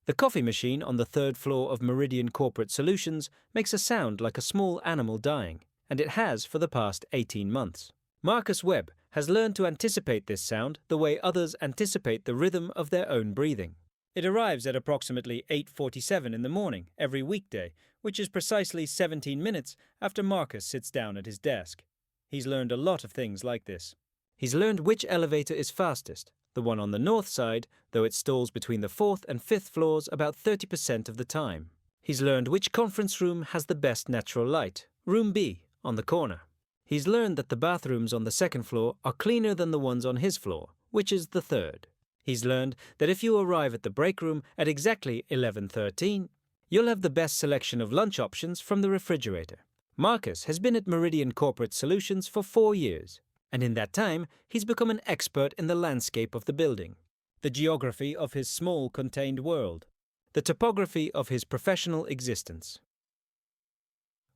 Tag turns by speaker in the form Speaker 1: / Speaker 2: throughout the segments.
Speaker 1: The coffee machine on the third floor of Meridian Corporate Solutions makes a sound like a small animal dying, and it has for the past 18 months. Marcus Webb has learned to anticipate this sound the way others anticipate the rhythm of their own breathing. It arrives at approximately 8:47 in the morning every weekday, which is precisely 17 minutes after Marcus sits down at his desk. He's learned a lot of things like this. He's learned which elevator is fastest, the one on the north side, though it stalls between the 4th and 5th floors about 30% of the time. He's learned which conference room has the best natural light, room B, on the corner. He's learned that the bathrooms on the 2nd floor are cleaner than the ones on his floor, which is the 3rd. He's learned that if you arrive at the break room at exactly 11:13, you'll have the best selection of lunch options from the refrigerator. Marcus has been at Meridian Corporate Solutions for 4 years, and in that time, he's become an expert in the landscape of the building, the geography of his small contained world, the topography of his professional existence.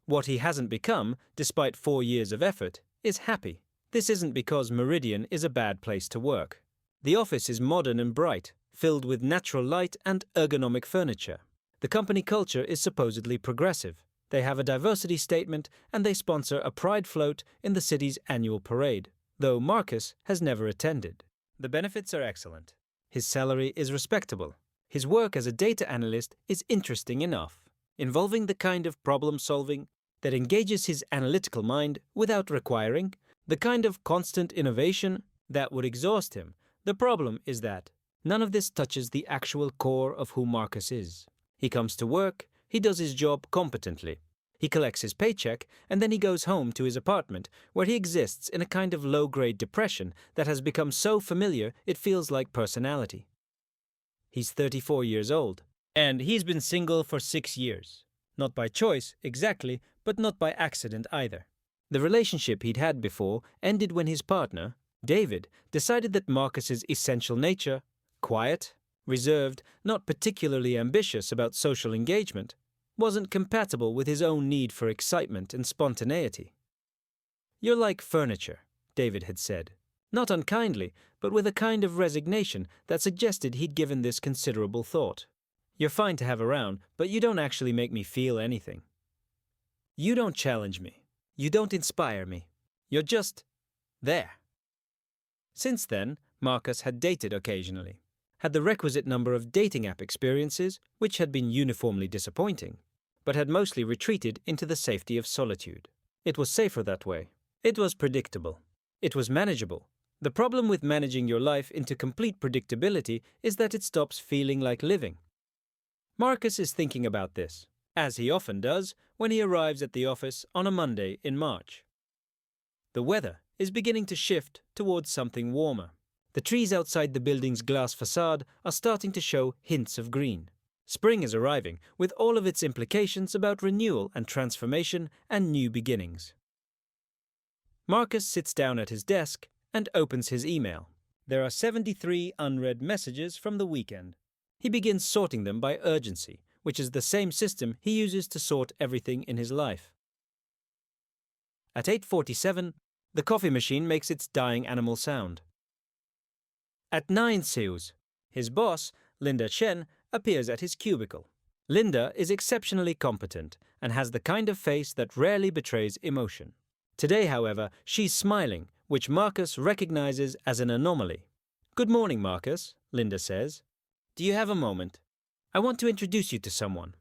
Speaker 1: What he hasn't become, despite 4 years of effort, is happy. This isn't because Meridian is a bad place to work. The office is modern and bright, filled with natural light and ergonomic furniture. The company culture is supposedly progressive. They have a diversity statement and they sponsor a pride float in the city's annual parade, though Marcus has never attended. The benefits are excellent. His salary is respectable. His work as a data analyst is interesting enough, involving the kind of problem solving that engages his analytical mind without requiring the kind of constant innovation that would exhaust him. The problem is that none of this touches the actual core of who Marcus is. He comes to work, he does his job competently. He collects his paycheck, and then he goes home to his apartment, where he exists in a kind of low-grade depression that has become so familiar it feels like personality. He's 34 years old, and he's been single for 6 years. Not by choice, exactly, but not by accident either. The relationship he'd had before ended when his partner, David, decided that Marcus's essential nature, quiet, reserved, not particularly ambitious about social engagement, wasn't compatible with his own need for excitement and spontaneity. "You're like furniture," David had said, not unkindly, but with a kind of resignation that suggested he'd given this considerable thought. "You're fine to have around, but you don't actually make me feel anything. You don't challenge me. You don't inspire me. You're just there." Since then, Marcus had dated occasionally, had the requisite number of dating app experiences, which had been uniformly disappointing, but had mostly retreated into the safety of solitude. It was safer that way. It was predictable. It was manageable. The problem with managing your life into complete predictability is that it stops feeling like living. Marcus is thinking about this, as he often does when he arrives at the office on a Monday in March. The weather is beginning to shift towards something warmer. The trees outside the building's glass facade are starting to show hints of green. Spring is arriving, with all of its implications about renewal and transformation and new beginnings. Marcus sits down at his desk and opens his email. There are 73 unread messages from the weekend. He begins sorting them by urgency, which is the same system he uses to sort everything in his life. At 8:47, the coffee machine makes its dying animal sound. At 9 seus, his boss, Linda Chen, appears at his cubicle. Linda is exceptionally competent and has the kind of face that rarely betrays emotion. Today, however, she's smiling, which Marcus recognizes as an anomaly. "Good morning, Marcus," Linda says. "Do you have a moment? I want to introduce you to someone."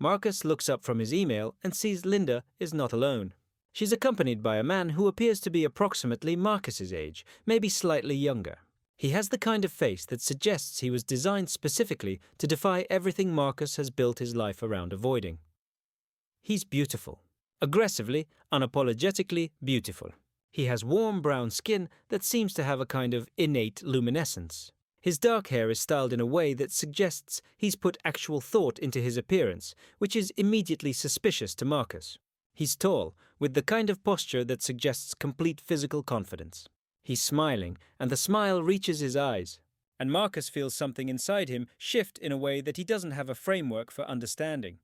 Speaker 1: Marcus looks up from his email and sees Linda is not alone. She's accompanied by a man who appears to be approximately Marcus's age, maybe slightly younger. He has the kind of face that suggests he was designed specifically to defy everything Marcus has built his life around avoiding. He's beautiful. Aggressively, unapologetically beautiful. He has warm brown skin that seems to have a kind of innate luminescence. His dark hair is styled in a way that suggests he's put actual thought into his appearance, which is immediately suspicious to Marcus. He's tall, with the kind of posture that suggests complete physical confidence. He's smiling, and the smile reaches his eyes. And Marcus feels something inside him shift in a way that he doesn't have a framework for understanding.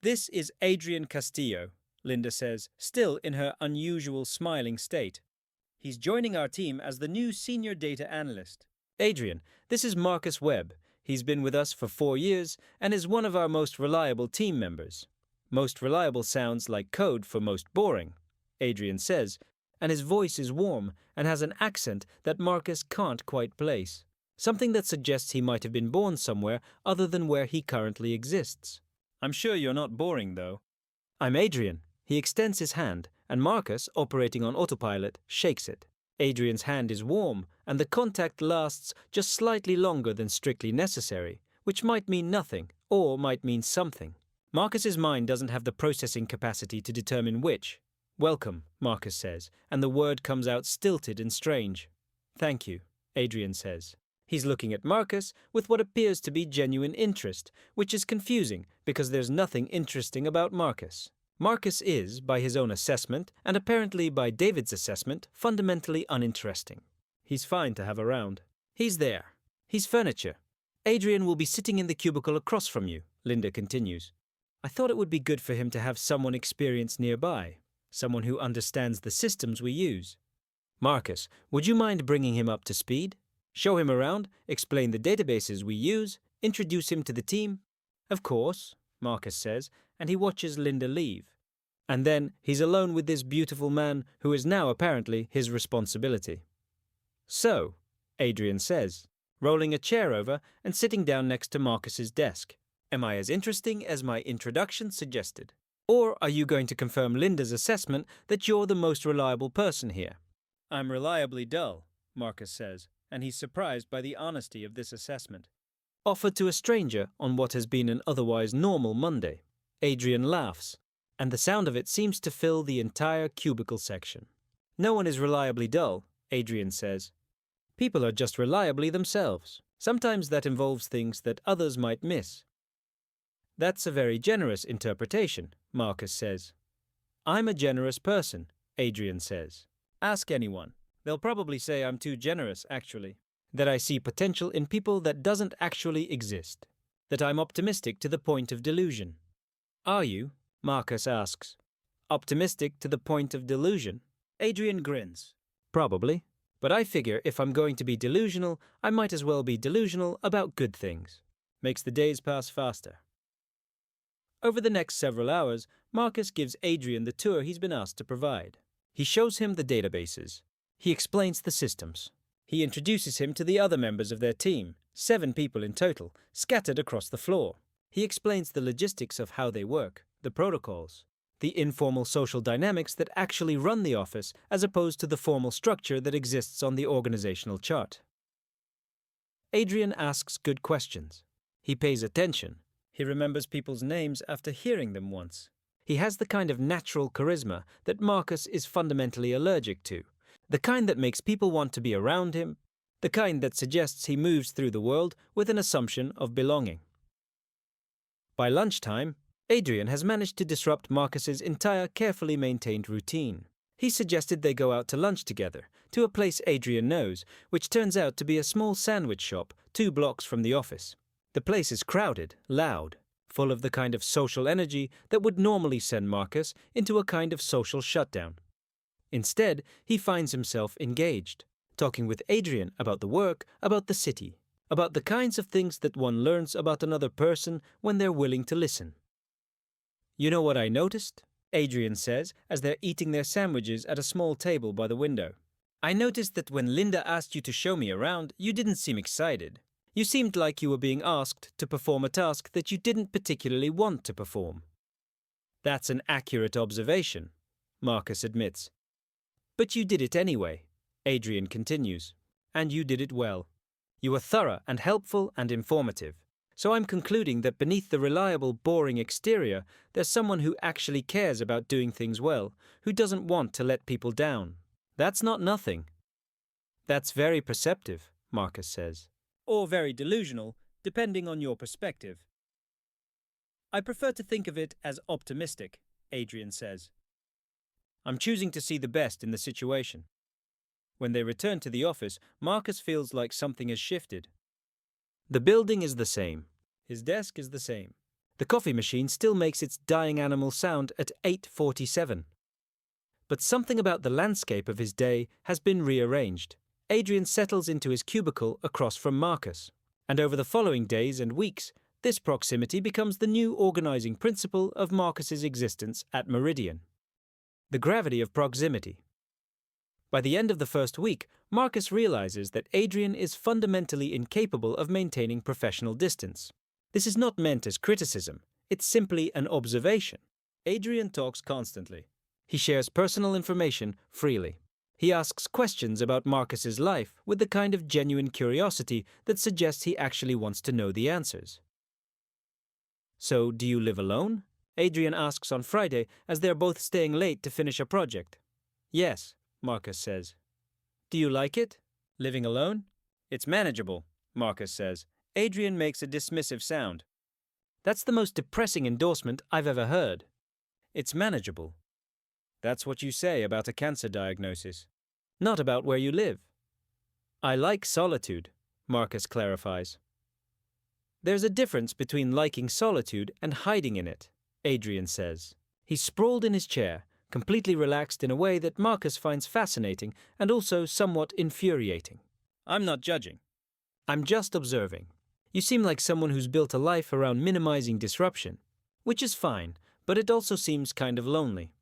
Speaker 1: "This is Adrian Castillo," Linda says, still in her unusual smiling state. "He's joining our team as the new senior data analyst. Adrian, this is Marcus Webb. He's been with us for 4 years and is one of our most reliable team members. Most reliable sounds like code for most boring, Adrian says, and his voice is warm and has an accent that Marcus can't quite place. Something that suggests he might have been born somewhere other than where he currently exists. I'm sure you're not boring, though. I'm Adrian. He extends his hand, and Marcus, operating on autopilot, shakes it. Adrian's hand is warm, and the contact lasts just slightly longer than strictly necessary, which might mean nothing, or might mean something. Marcus's mind doesn't have the processing capacity to determine which. Welcome, Marcus says, and the word comes out stilted and strange. Thank you, Adrian says. He's looking at Marcus with what appears to be genuine interest, which is confusing because there's nothing interesting about Marcus. Marcus is, by his own assessment, and apparently by David's assessment, fundamentally uninteresting. He's fine to have around. He's there. He's furniture. Adrian will be sitting in the cubicle across from you, Linda continues. I thought it would be good for him to have someone experienced nearby, someone who understands the systems we use. Marcus, would you mind bringing him up to speed? Show him around, explain the databases we use, introduce him to the team? Of course, Marcus says, and he watches Linda leave. And then he's alone with this beautiful man who is now apparently his responsibility. So, Adrian says, rolling a chair over and sitting down next to Marcus's desk. Am I as interesting as my introduction suggested? Or are you going to confirm Linda's assessment that you're the most reliable person here? I'm reliably dull, Marcus says, and he's surprised by the honesty of this assessment. Offered to a stranger on what has been an otherwise normal Monday. Adrian laughs, and the sound of it seems to fill the entire cubicle section. No one is reliably dull, Adrian says. People are just reliably themselves. Sometimes that involves things that others might miss. That's a very generous interpretation, Marcus says. I'm a generous person, Adrian says. Ask anyone. They'll probably say I'm too generous, actually. That I see potential in people that doesn't actually exist. That I'm optimistic to the point of delusion. Are you? Marcus asks. Optimistic to the point of delusion? Adrian grins. Probably. But I figure if I'm going to be delusional, I might as well be delusional about good things. Makes the days pass faster. Over the next several hours, Marcus gives Adrian the tour he's been asked to provide. He shows him the databases. He explains the systems. He introduces him to the other members of their team, 7 people in total, scattered across the floor. He explains the logistics of how they work, the protocols, the informal social dynamics that actually run the office as opposed to the formal structure that exists on the organizational chart. Adrian asks good questions. He pays attention. He remembers people's names after hearing them once. He has the kind of natural charisma that Marcus is fundamentally allergic to, the kind that makes people want to be around him, the kind that suggests he moves through the world with an assumption of belonging. By lunchtime, Adrian has managed to disrupt Marcus's entire carefully maintained routine. He suggested they go out to lunch together, to a place Adrian knows, which turns out to be a small sandwich shop 2 blocks from the office. The place is crowded, loud, full of the kind of social energy that would normally send Marcus into a kind of social shutdown. Instead, he finds himself engaged, talking with Adrian about the work, about the city, about the kinds of things that one learns about another person when they're willing to listen. You know what I noticed? Adrian says as they're eating their sandwiches at a small table by the window. I noticed that when Linda asked you to show me around, you didn't seem excited. You seemed like you were being asked to perform a task that you didn't particularly want to perform. That's an accurate observation, Marcus admits. But you did it anyway, Adrian continues. And you did it well. You were thorough and helpful and informative. So I'm concluding that beneath the reliable, boring exterior, there's someone who actually cares about doing things well, who doesn't want to let people down. That's not nothing. That's very perceptive, Marcus says. Or very delusional, depending on your perspective. I prefer to think of it as optimistic, Adrian says. I'm choosing to see the best in the situation. When they return to the office, Marcus feels like something has shifted. The building is the same. His desk is the same. The coffee machine still makes its dying animal sound at 8:47. But something about the landscape of his day has been rearranged. Adrian settles into his cubicle across from Marcus. And over the following days and weeks, this proximity becomes the new organizing principle of Marcus's existence at Meridian. The gravity of proximity. By the end of the first week, Marcus realizes that Adrian is fundamentally incapable of maintaining professional distance. This is not meant as criticism, it's simply an observation. Adrian talks constantly. He shares personal information freely. He asks questions about Marcus's life with the kind of genuine curiosity that suggests he actually wants to know the answers. "So, do you live alone?" Adrian asks on Friday as they are both staying late to finish a project. "Yes," Marcus says. "Do you like it? Living alone?" "It's manageable," Marcus says. Adrian makes a dismissive sound. "That's the most depressing endorsement I've ever heard." "It's manageable." "That's what you say about a cancer diagnosis. Not about where you live." "I like solitude," Marcus clarifies. "There's a difference between liking solitude and hiding in it," Adrian says. He's sprawled in his chair, completely relaxed in a way that Marcus finds fascinating and also somewhat infuriating. "I'm not judging. I'm just observing. You seem like someone who's built a life around minimizing disruption, which is fine, but it also seems kind of lonely."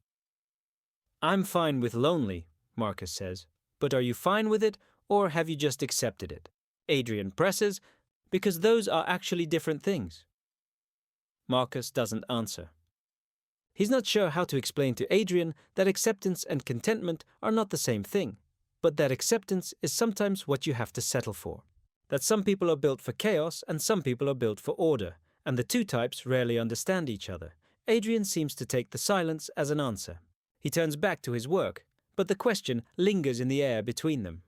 Speaker 1: "I'm fine with lonely," Marcus says. "But are you fine with it, or have you just accepted it?" Adrian presses, "Because those are actually different things." Marcus doesn't answer. He's not sure how to explain to Adrian that acceptance and contentment are not the same thing, but that acceptance is sometimes what you have to settle for. That some people are built for chaos and some people are built for order, and the two types rarely understand each other. Adrian seems to take the silence as an answer. He turns back to his work, but the question lingers in the air between them.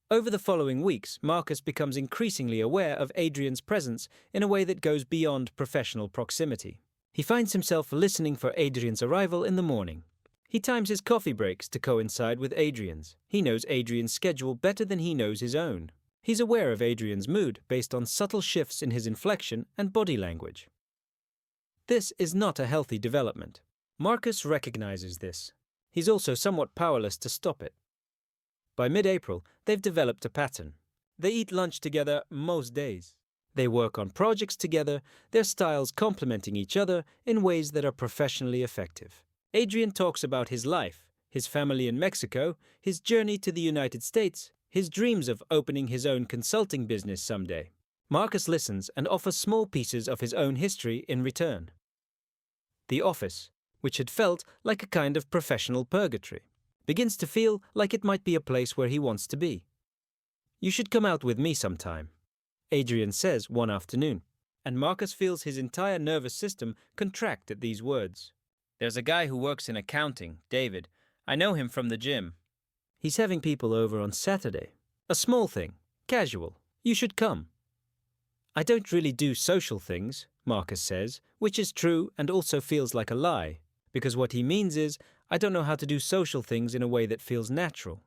Speaker 1: Over the following weeks, Marcus becomes increasingly aware of Adrian's presence in a way that goes beyond professional proximity. He finds himself listening for Adrian's arrival in the morning. He times his coffee breaks to coincide with Adrian's. He knows Adrian's schedule better than he knows his own. He's aware of Adrian's mood based on subtle shifts in his inflection and body language. This is not a healthy development. Marcus recognizes this. He's also somewhat powerless to stop it. By mid-April, they've developed a pattern. They eat lunch together most days. They work on projects together, their styles complementing each other in ways that are professionally effective. Adrian talks about his life, his family in Mexico, his journey to the United States, his dreams of opening his own consulting business someday. Marcus listens and offers small pieces of his own history in return. The office, which had felt like a kind of professional purgatory, begins to feel like it might be a place where he wants to be. "You should come out with me sometime," Adrian says one afternoon, and Marcus feels his entire nervous system contract at these words. "There's a guy who works in accounting, David. I know him from the gym. He's having people over on Saturday. A small thing, casual. You should come." "I don't really do social things," Marcus says, which is true and also feels like a lie, because what he means is, I don't know how to do social things in a way that feels natural.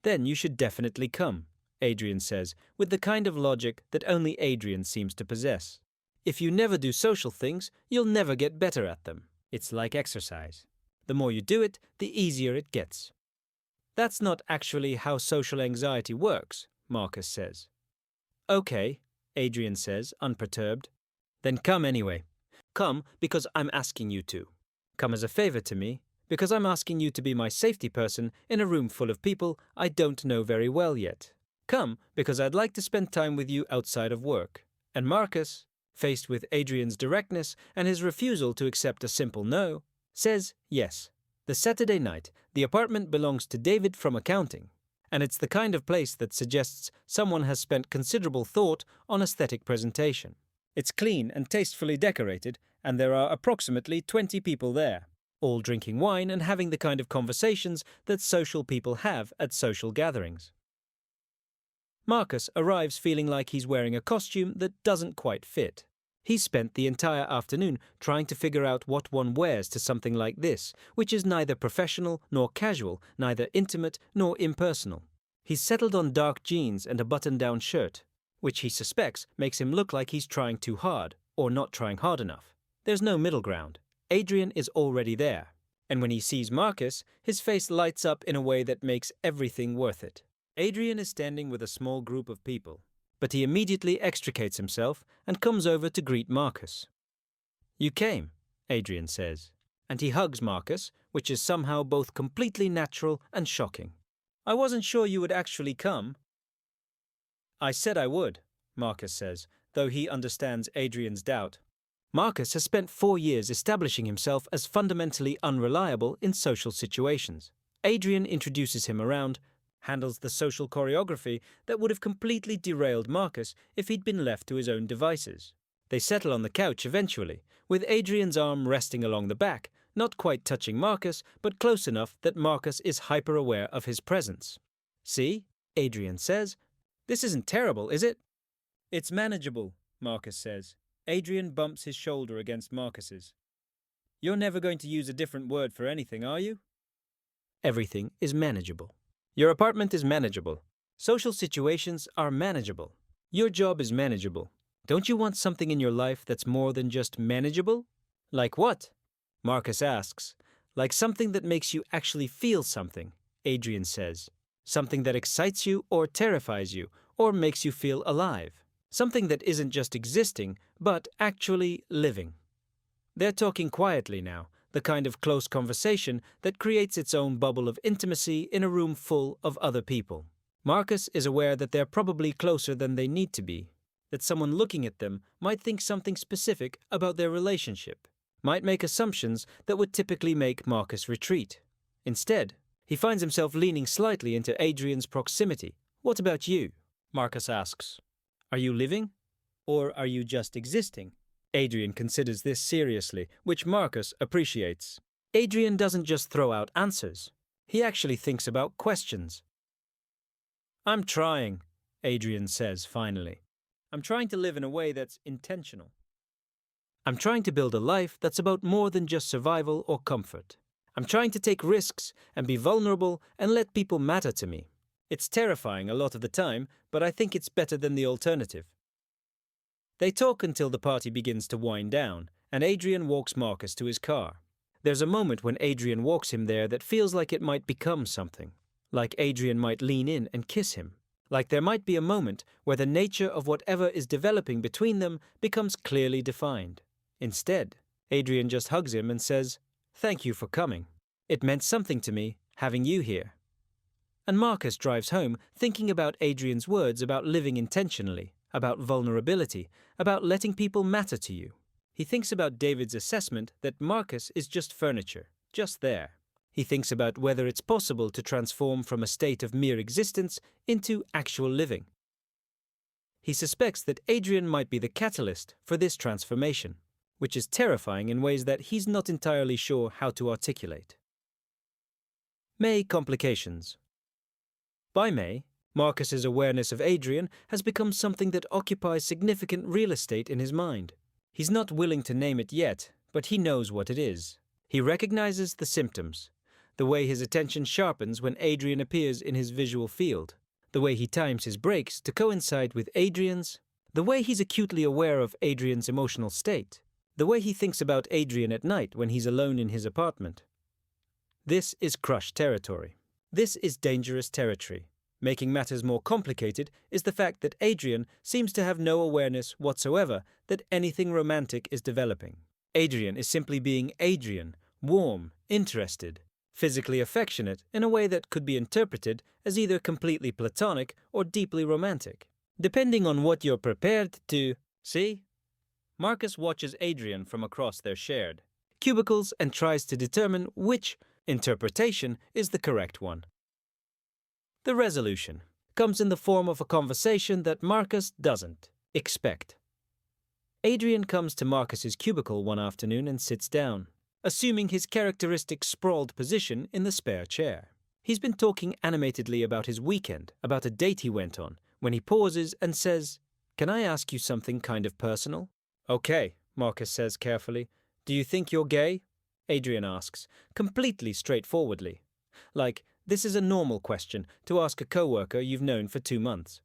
Speaker 1: "Then you should definitely come," Adrian says, with the kind of logic that only Adrian seems to possess. "If you never do social things, you'll never get better at them. It's like exercise. The more you do it, the easier it gets." "That's not actually how social anxiety works," Marcus says. "Okay," Adrian says, unperturbed. "Then come anyway. Come because I'm asking you to. Come as a favor to me, because I'm asking you to be my safety person in a room full of people I don't know very well yet. Come because I'd like to spend time with you outside of work." And Marcus, faced with Adrian's directness and his refusal to accept a simple no, says yes. The Saturday night, the apartment belongs to David from accounting, and it's the kind of place that suggests someone has spent considerable thought on aesthetic presentation. It's clean and tastefully decorated, and there are approximately 20 people there, all drinking wine and having the kind of conversations that social people have at social gatherings. Marcus arrives feeling like he's wearing a costume that doesn't quite fit. He's spent the entire afternoon trying to figure out what one wears to something like this, which is neither professional nor casual, neither intimate nor impersonal. He's settled on dark jeans and a button-down shirt, which he suspects makes him look like he's trying too hard, or not trying hard enough. There's no middle ground. Adrian is already there, and when he sees Marcus, his face lights up in a way that makes everything worth it. Adrian is standing with a small group of people. but he immediately extricates himself and comes over to greet Marcus. "You came," Adrian says, and he hugs Marcus, which is somehow both completely natural and shocking. "I wasn't sure you would actually come." "I said I would," Marcus says, though he understands Adrian's doubt. Marcus has spent 4 years establishing himself as fundamentally unreliable in social situations. Adrian introduces him around, handles the social choreography that would have completely derailed Marcus if he'd been left to his own devices. They settle on the couch eventually, with Adrian's arm resting along the back, not quite touching Marcus, but close enough that Marcus is hyper-aware of his presence. "See," Adrian says, "this isn't terrible, is it?" "It's manageable," Marcus says. Adrian bumps his shoulder against Marcus's. "You're never going to use a different word for anything, are you?" Everything is manageable. Your apartment is manageable. Social situations are manageable. Your job is manageable. Don't you want something in your life that's more than just manageable? "Like what?" Marcus asks. "Like something that makes you actually feel something," Adrian says. "Something that excites you or terrifies you or makes you feel alive. Something that isn't just existing, but actually living." They're talking quietly now, the kind of close conversation that creates its own bubble of intimacy in a room full of other people. Marcus is aware that they're probably closer than they need to be, that someone looking at them might think something specific about their relationship, might make assumptions that would typically make Marcus retreat. Instead, he finds himself leaning slightly into Adrian's proximity. "What about you?" Marcus asks. "Are you living? Or are you just existing?" Adrian considers this seriously, which Marcus appreciates. Adrian doesn't just throw out answers. He actually thinks about questions. "I'm trying," Adrian says finally. "I'm trying to live in a way that's intentional. I'm trying to build a life that's about more than just survival or comfort. I'm trying to take risks and be vulnerable and let people matter to me. It's terrifying a lot of the time, but I think it's better than the alternative." They talk until the party begins to wind down, and Adrian walks Marcus to his car. There's a moment when Adrian walks him there that feels like it might become something. Like Adrian might lean in and kiss him. Like there might be a moment where the nature of whatever is developing between them becomes clearly defined. Instead, Adrian just hugs him and says, "Thank you for coming. It meant something to me, having you here." And Marcus drives home thinking about Adrian's words about living intentionally, about vulnerability, about letting people matter to you. He thinks about David's assessment that Marcus is just furniture, just there. He thinks about whether it's possible to transform from a state of mere existence into actual living. He suspects that Adrian might be the catalyst for this transformation, which is terrifying in ways that he's not entirely sure how to articulate. May complications. By May, Marcus's awareness of Adrian has become something that occupies significant real estate in his mind. He's not willing to name it yet, but he knows what it is. He recognizes the symptoms, the way his attention sharpens when Adrian appears in his visual field, the way he times his breaks to coincide with Adrian's, the way he's acutely aware of Adrian's emotional state, the way he thinks about Adrian at night when he's alone in his apartment. This is crush territory. This is dangerous territory. Making matters more complicated is the fact that Adrian seems to have no awareness whatsoever that anything romantic is developing. Adrian is simply being Adrian, warm, interested, physically affectionate in a way that could be interpreted as either completely platonic or deeply romantic, depending on what you're prepared to see. Marcus watches Adrian from across their shared cubicles and tries to determine which interpretation is the correct one. The resolution comes in the form of a conversation that Marcus doesn't expect. Adrian comes to Marcus's cubicle one afternoon and sits down, assuming his characteristic sprawled position in the spare chair. He's been talking animatedly about his weekend, about a date he went on, when he pauses and says, "Can I ask you something kind of personal?" "Okay," Marcus says carefully. "Do you think you're gay?" Adrian asks, completely straightforwardly. Like, this is a normal question to ask a coworker you've known for 2 months.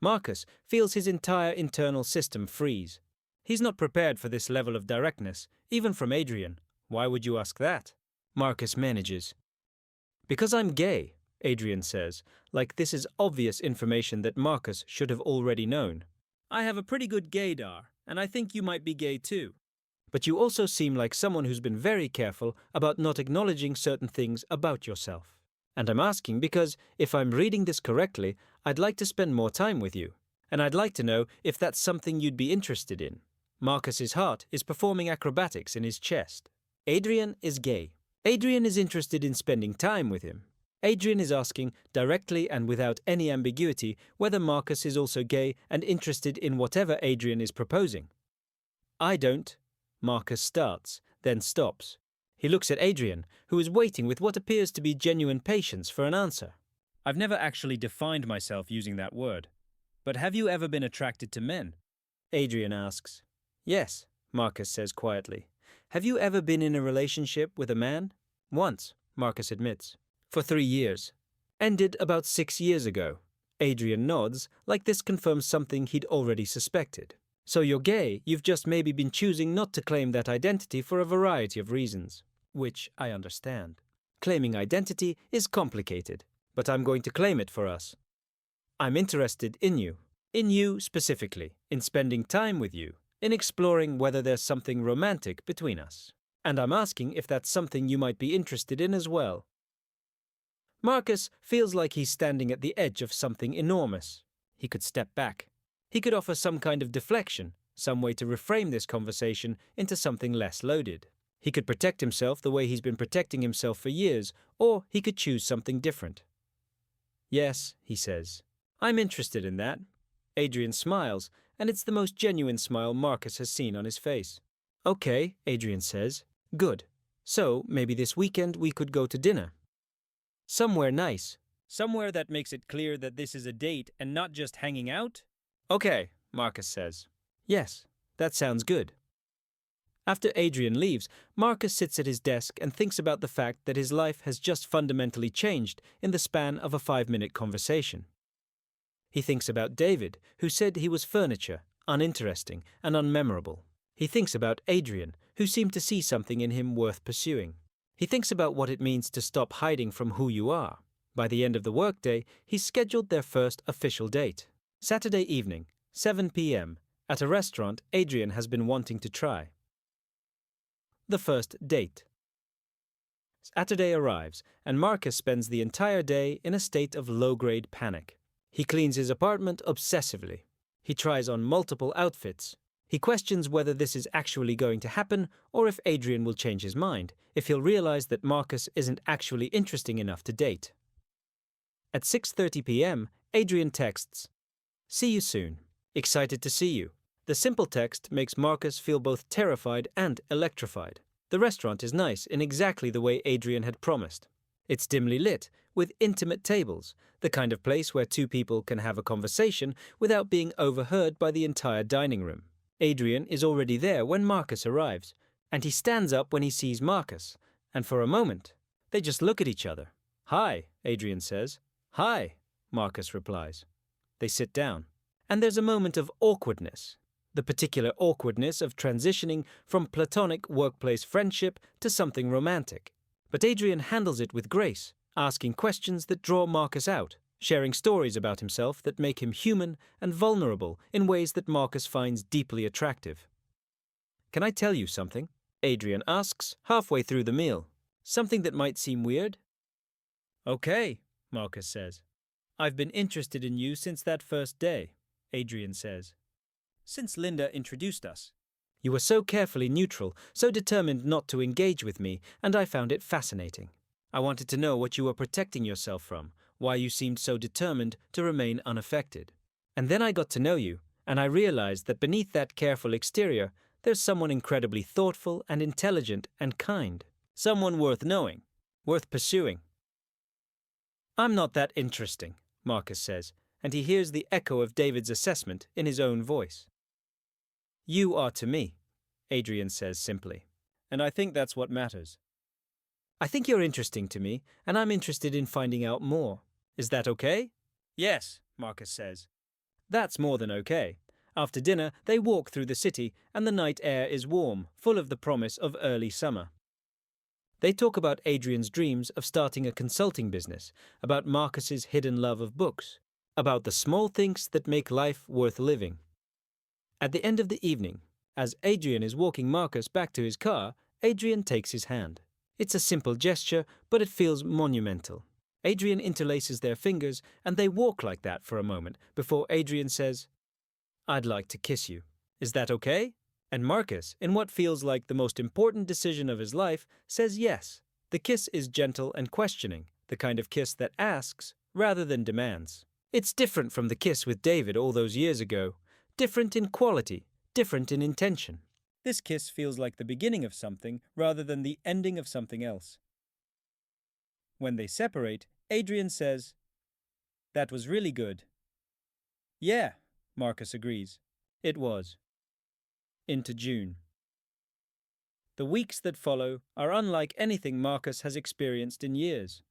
Speaker 1: Marcus feels his entire internal system freeze. He's not prepared for this level of directness, even from Adrian. "Why would you ask that?" Marcus manages. "Because I'm gay," Adrian says, like this is obvious information that Marcus should have already known. I have a pretty good gaydar, and I think you might be gay too. But you also seem like someone who's been very careful about not acknowledging certain things about yourself. And I'm asking because, if I'm reading this correctly, I'd like to spend more time with you. And I'd like to know if that's something you'd be interested in. Marcus's heart is performing acrobatics in his chest. Adrian is gay. Adrian is interested in spending time with him. Adrian is asking, directly and without any ambiguity, whether Marcus is also gay and interested in whatever Adrian is proposing. I don't. Marcus starts, then stops. He looks at Adrian, who is waiting with what appears to be genuine patience for an answer. I've never actually defined myself using that word. But have you ever been attracted to men? Adrian asks. Yes, Marcus says quietly. Have you ever been in a relationship with a man? Once, Marcus admits. For 3 years. Ended about 6 years ago. Adrian nods, like this confirms something he'd already suspected. So you're gay, you've just maybe been choosing not to claim that identity for a variety of reasons. Which I understand. Claiming identity is complicated, but I'm going to claim it for us. I'm interested in you specifically, in spending time with you, in exploring whether there's something romantic between us. And I'm asking if that's something you might be interested in as well. Marcus feels like he's standing at the edge of something enormous. He could step back. He could offer some kind of deflection, some way to reframe this conversation into something less loaded. He could protect himself the way he's been protecting himself for years, or he could choose something different. Yes, he says. I'm interested in that. Adrian smiles, and it's the most genuine smile Marcus has seen on his face. Okay, Adrian says. Good. So, maybe this weekend we could go to dinner. Somewhere nice. Somewhere that makes it clear that this is a date and not just hanging out? Okay, Marcus says. Yes, that sounds good. After Adrian leaves, Marcus sits at his desk and thinks about the fact that his life has just fundamentally changed in the span of a 5-minute conversation. He thinks about David, who said he was furniture, uninteresting and unmemorable. He thinks about Adrian, who seemed to see something in him worth pursuing. He thinks about what it means to stop hiding from who you are. By the end of the workday, he's scheduled their first official date. Saturday evening, 7 p.m., at a restaurant Adrian has been wanting to try. The first date. Saturday arrives, and Marcus spends the entire day in a state of low-grade panic. He cleans his apartment obsessively. He tries on multiple outfits. He questions whether this is actually going to happen or if Adrian will change his mind, if he'll realize that Marcus isn't actually interesting enough to date. At 6:30 p.m., Adrian texts, "See you soon. Excited to see you." The simple text makes Marcus feel both terrified and electrified. The restaurant is nice in exactly the way Adrian had promised. It's dimly lit, with intimate tables, the kind of place where two people can have a conversation without being overheard by the entire dining room. Adrian is already there when Marcus arrives, and he stands up when he sees Marcus, and for a moment, they just look at each other. "Hi," Adrian says. "Hi," Marcus replies. They sit down, and there's a moment of awkwardness, the particular awkwardness of transitioning from platonic workplace friendship to something romantic. But Adrian handles it with grace, asking questions that draw Marcus out, sharing stories about himself that make him human and vulnerable in ways that Marcus finds deeply attractive. "Can I tell you something?" Adrian asks halfway through the meal. "Something that might seem weird?" "Okay," Marcus says. "I've been interested in you since that first day," Adrian says. "Since Linda introduced us. You were so carefully neutral, so determined not to engage with me, and I found it fascinating. I wanted to know what you were protecting yourself from, why you seemed so determined to remain unaffected. And then I got to know you, and I realized that beneath that careful exterior, there's someone incredibly thoughtful and intelligent and kind. Someone worth knowing, worth pursuing." "I'm not that interesting," Marcus says, and he hears the echo of David's assessment in his own voice. "You are to me," Adrian says simply, "and I think that's what matters. I think you're interesting to me, and I'm interested in finding out more. Is that okay?" "Yes," Marcus says. That's more than okay. After dinner, they walk through the city, and the night air is warm, full of the promise of early summer. They talk about Adrian's dreams of starting a consulting business, about Marcus's hidden love of books, about the small things that make life worth living. At the end of the evening, as Adrian is walking Marcus back to his car, Adrian takes his hand. It's a simple gesture, but it feels monumental. Adrian interlaces their fingers, and they walk like that for a moment before Adrian says, "I'd like to kiss you. Is that okay?" And Marcus, in what feels like the most important decision of his life, says yes. The kiss is gentle and questioning, the kind of kiss that asks rather than demands. It's different from the kiss with David all those years ago, different in quality, different in intention. This kiss feels like the beginning of something rather than the ending of something else. When they separate, Adrian says, "That was really good." "Yeah," Marcus agrees. "It was." Into June. The weeks that follow are unlike anything Marcus has experienced in years.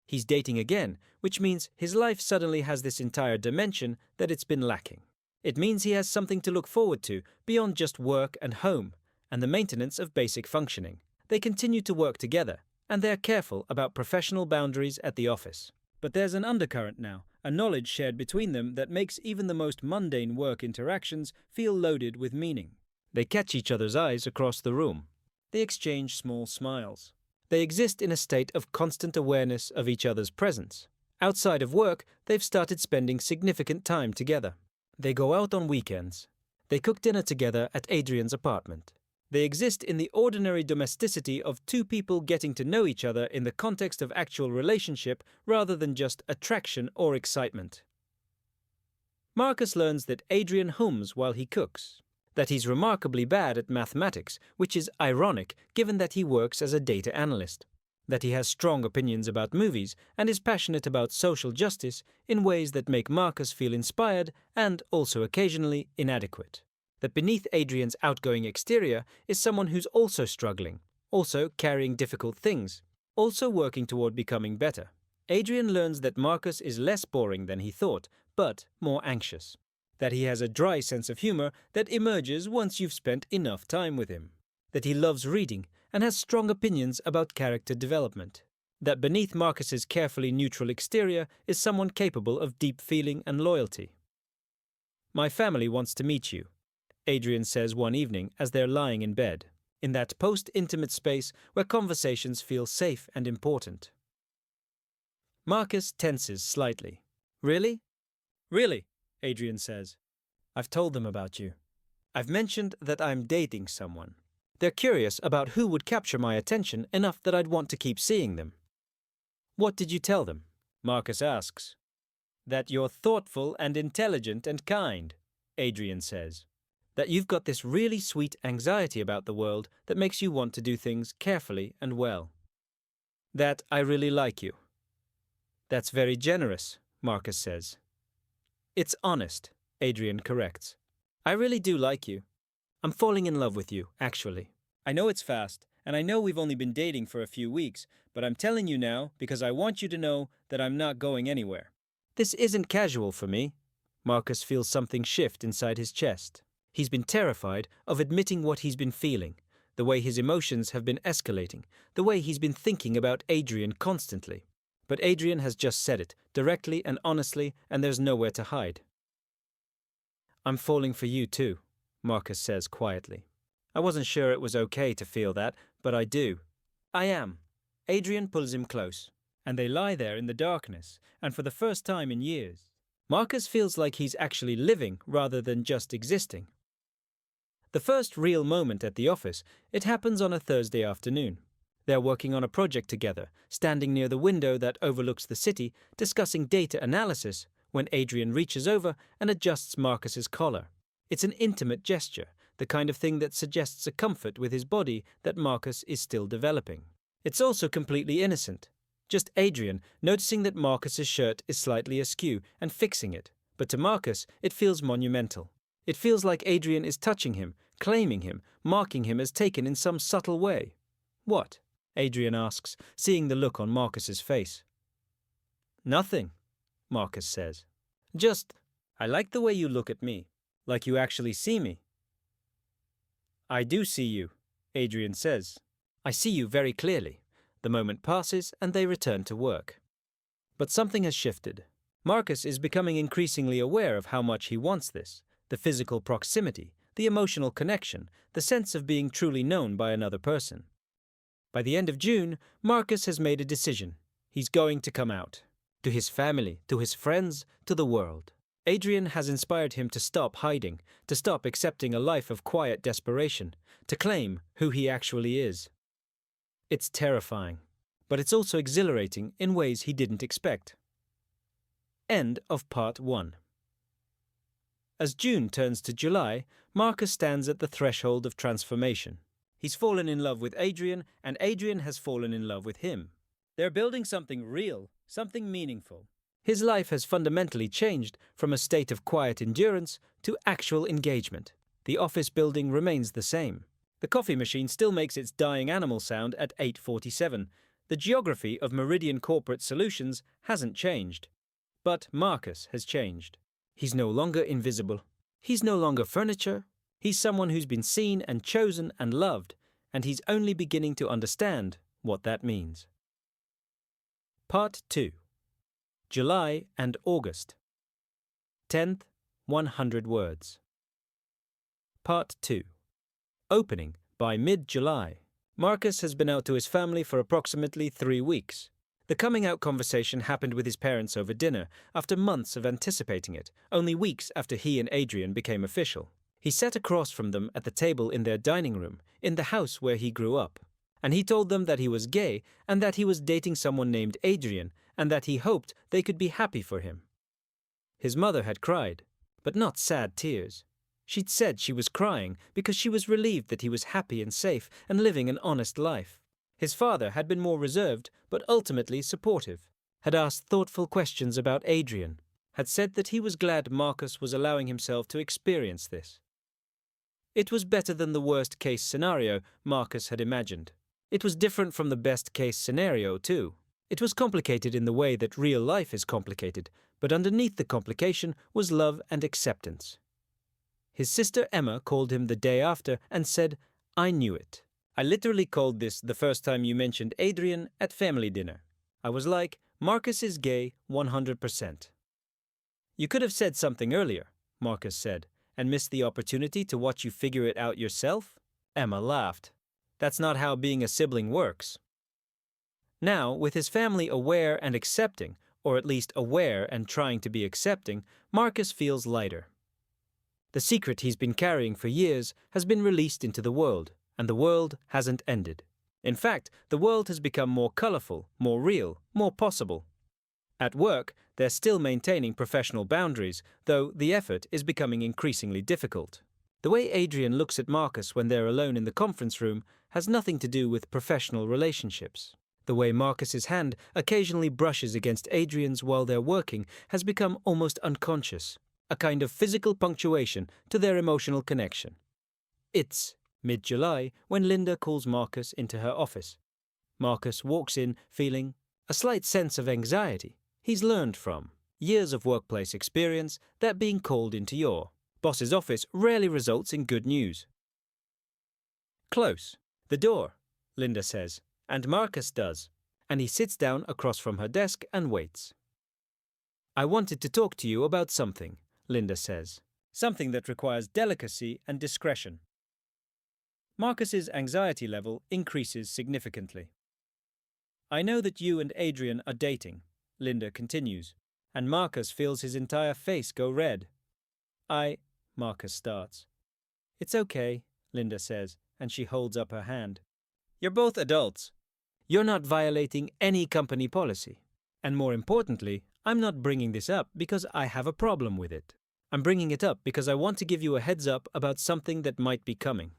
Speaker 1: He's dating again, which means his life suddenly has this entire dimension that it's been lacking. It means he has something to look forward to beyond just work and home, and the maintenance of basic functioning. They continue to work together, and they're careful about professional boundaries at the office. But there's an undercurrent now, a knowledge shared between them that makes even the most mundane work interactions feel loaded with meaning. They catch each other's eyes across the room. They exchange small smiles. They exist in a state of constant awareness of each other's presence. Outside of work, they've started spending significant time together. They go out on weekends. They cook dinner together at Adrian's apartment. They exist in the ordinary domesticity of two people getting to know each other in the context of actual relationship rather than just attraction or excitement. Marcus learns that Adrian hums while he cooks, that he's remarkably bad at mathematics, which is ironic given that he works as a data analyst, that he has strong opinions about movies and is passionate about social justice in ways that make Marcus feel inspired and also occasionally inadequate. That beneath Adrian's outgoing exterior is someone who's also struggling, also carrying difficult things, also working toward becoming better. Adrian learns that Marcus is less boring than he thought, but more anxious. That he has a dry sense of humor that emerges once you've spent enough time with him. That he loves reading and has strong opinions about character development. That beneath Marcus's carefully neutral exterior is someone capable of deep feeling and loyalty. "My family wants to meet you," Adrian says one evening as they're lying in bed, in that post-intimate space where conversations feel safe and important. Marcus tenses slightly. "Really?" "Really," Adrian says. "I've told them about you. I've mentioned that I'm dating someone. They're curious about who would capture my attention enough that I'd want to keep seeing them." "What did you tell them?" Marcus asks. "That you're thoughtful and intelligent and kind," Adrian says. "That you've got this really sweet anxiety about the world that makes you want to do things carefully and well. That I really like you." "That's very generous," Marcus says. "It's honest," Adrian corrects. "I really do like you. I'm falling in love with you, actually. I know it's fast, and I know we've only been dating for a few weeks, but I'm telling you now because I want you to know that I'm not going anywhere." This isn't casual for me. Marcus feels something shift inside his chest. He's been terrified of admitting what he's been feeling, the way his emotions have been escalating, the way he's been thinking about Adrian constantly. But Adrian has just said it, directly and honestly, and there's nowhere to hide. "I'm falling for you too," Marcus says quietly. "I wasn't sure it was okay to feel that, but I do. I am." Adrian pulls him close, and they lie there in the darkness, and for the first time in years, Marcus feels like he's actually living rather than just existing. The first real moment at the office, it happens on a Thursday afternoon. They're working on a project together, standing near the window that overlooks the city, discussing data analysis, when Adrian reaches over and adjusts Marcus's collar. It's an intimate gesture, the kind of thing that suggests a comfort with his body that Marcus is still developing. It's also completely innocent. Just Adrian noticing that Marcus's shirt is slightly askew and fixing it, but to Marcus it feels monumental. It feels like Adrian is touching him, claiming him, marking him as taken in some subtle way. "What?" Adrian asks, seeing the look on Marcus's face. "Nothing," Marcus says. "Just, I like the way you look at me, like you actually see me." "I do see you," Adrian says. I see you very clearly. The moment passes and they return to work. But something has shifted. Marcus is becoming increasingly aware of how much he wants this, the physical proximity, the emotional connection, the sense of being truly known by another person. By the end of June, Marcus has made a decision. He's going to come out. To his family, to his friends, to the world. Adrian has inspired him to stop hiding, to stop accepting a life of quiet desperation, to claim who he actually is. It's terrifying, but it's also exhilarating in ways he didn't expect. End of Part 1. As June turns to July, Marcus stands at the threshold of transformation. He's fallen in love with Adrian, and Adrian has fallen in love with him. They're building something real, something meaningful. His life has fundamentally changed from a state of quiet endurance to actual engagement. The office building remains the same. The coffee machine still makes its dying animal sound at 8:47. The geography of Meridian Corporate Solutions hasn't changed. But Marcus has changed. He's no longer invisible. He's no longer furniture. He's someone who's been seen and chosen and loved, and he's only beginning to understand what that means. Part 2. July and August. 10th, 100 words. Part 2. Opening by mid-July. Marcus has been out to his family for approximately 3 weeks. The coming out conversation happened with his parents over dinner, after months of anticipating it, only weeks after he and Adrian became official. He sat across from them at the table in their dining room, in the house where he grew up. And he told them that he was gay and that he was dating someone named Adrian and that he hoped they could be happy for him. His mother had cried, but not sad tears. She'd said she was crying because she was relieved that he was happy and safe and living an honest life. His father had been more reserved, but ultimately supportive, had asked thoughtful questions about Adrian, had said that he was glad Marcus was allowing himself to experience this. It was better than the worst-case scenario Marcus had imagined. It was different from the best-case scenario, too. It was complicated in the way that real life is complicated, but underneath the complication was love and acceptance. His sister Emma called him the day after and said, "I knew it. I literally called this the first time you mentioned Adrian at family dinner. I was like, Marcus is gay 100%. You could have said something earlier," Marcus said, "and missed the opportunity to watch you figure it out yourself." Emma laughed. "That's not how being a sibling works." Now, with his family aware and accepting, or at least aware and trying to be accepting, Marcus feels lighter. The secret he's been carrying for years has been released into the world, and the world hasn't ended. In fact, the world has become more colorful, more real, more possible. At work, they're still maintaining professional boundaries, though the effort is becoming increasingly difficult. The way Adrian looks at Marcus when they're alone in the conference room has nothing to do with professional relationships. The way Marcus's hand occasionally brushes against Adrian's while they're working has become almost unconscious, a kind of physical punctuation to their emotional connection. It's mid-July when Linda calls Marcus into her office. Marcus walks in feeling a slight sense of anxiety. He's learned from years of workplace experience that being called into your boss's office rarely results in good news. "Close. The door," Linda says, and Marcus does, and he sits down across from her desk and waits. "I wanted to talk to you about something," Linda says. "Something that requires delicacy and discretion." Marcus's anxiety level increases significantly. "I know that you and Adrian are dating," Linda continues, and Marcus feels his entire face go red. Marcus starts. "It's okay," Linda says, and she holds up her hand. "You're both adults. You're not violating any company policy. And more importantly, I'm not bringing this up because I have a problem with it. I'm bringing it up because I want to give you a heads up about something that might be coming."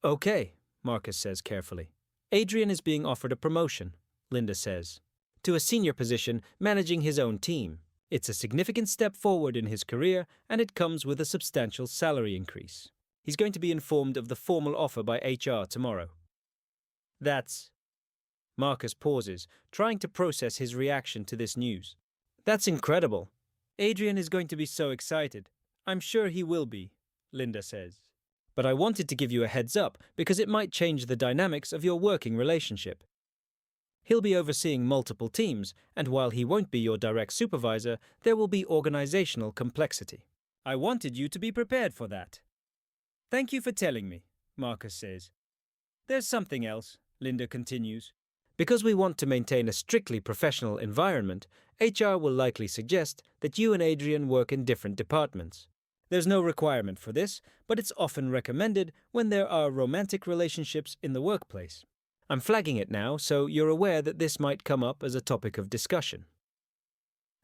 Speaker 1: "Okay," Marcus says carefully. "Adrian is being offered a promotion," Linda says, "to a senior position managing his own team. It's a significant step forward in his career, and it comes with a substantial salary increase. He's going to be informed of the formal offer by HR tomorrow." "That's..." Marcus pauses, trying to process his reaction to this news. "That's incredible. Adrian is going to be so excited. I'm sure he will be," Linda says. but I wanted to give you a heads up because it might change the dynamics of your working relationship. He'll be overseeing multiple teams, and while he won't be your direct supervisor, there will be organizational complexity. I wanted you to be prepared for that. Thank you for telling me, Marcus says. There's something else, Linda continues. Because we want to maintain a strictly professional environment, HR will likely suggest that you and Adrian work in different departments. There's no requirement for this, but it's often recommended when there are romantic relationships in the workplace. I'm flagging it now so you're aware that this might come up as a topic of discussion.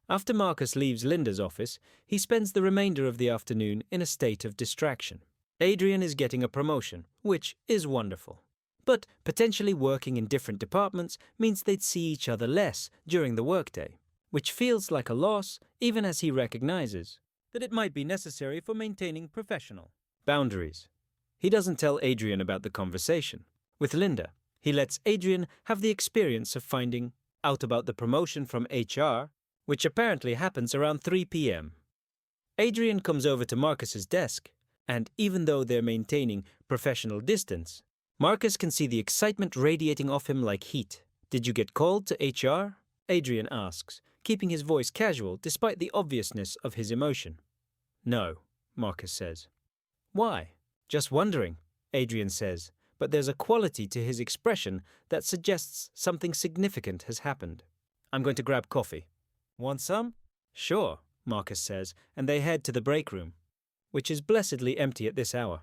Speaker 1: After Marcus leaves Linda's office, he spends the remainder of the afternoon in a state of distraction. Adrian is getting a promotion, which is wonderful. But potentially working in different departments means they'd see each other less during the workday, which feels like a loss even as he recognizes that it might be necessary for maintaining professional boundaries. He doesn't tell Adrian about the conversation. With Linda, he lets Adrian have the experience of finding out about the promotion from HR, which apparently happens around 3 p.m. Adrian comes over to Marcus's desk, and even though they're maintaining professional distance, Marcus can see the excitement radiating off him like heat. Did you get called to HR? Adrian asks, keeping his voice casual despite the obviousness of his emotion. No, Marcus says. Why? Just wondering, Adrian says, but there's a quality to his expression that suggests something significant has happened. I'm going to grab coffee. Want some? Sure, Marcus says, and they head to the break room, which is blessedly empty at this hour.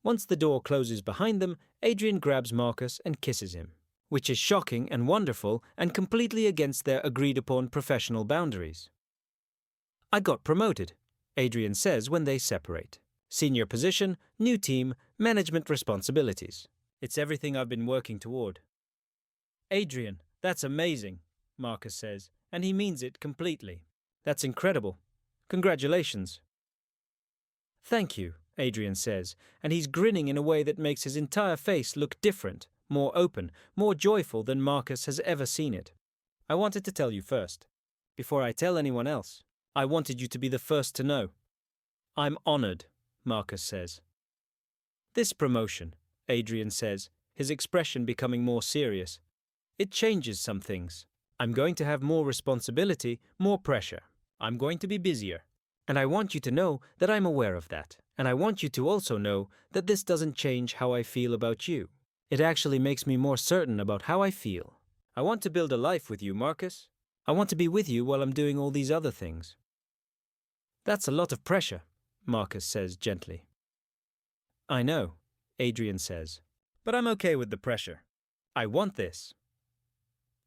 Speaker 1: Once the door closes behind them, Adrian grabs Marcus and kisses him, which is shocking and wonderful and completely against their agreed-upon professional boundaries. I got promoted, Adrian says when they separate. Senior position, new team, management responsibilities. It's everything I've been working toward. Adrian, that's amazing, Marcus says, and he means it completely. That's incredible. Congratulations. Thank you, Adrian says, and he's grinning in a way that makes his entire face look different, more open, more joyful than Marcus has ever seen it. I wanted to tell you first. Before I tell anyone else, I wanted you to be the first to know. I'm honored, Marcus says. This promotion, Adrian says, his expression becoming more serious. It changes some things. I'm going to have more responsibility, more pressure. I'm going to be busier. And I want you to know that I'm aware of that. And I want you to also know that this doesn't change how I feel about you. It actually makes me more certain about how I feel. I want to build a life with you, Marcus. I want to be with you while I'm doing all these other things. That's a lot of pressure, Marcus says gently. I know, Adrian says, but I'm okay with the pressure. I want this.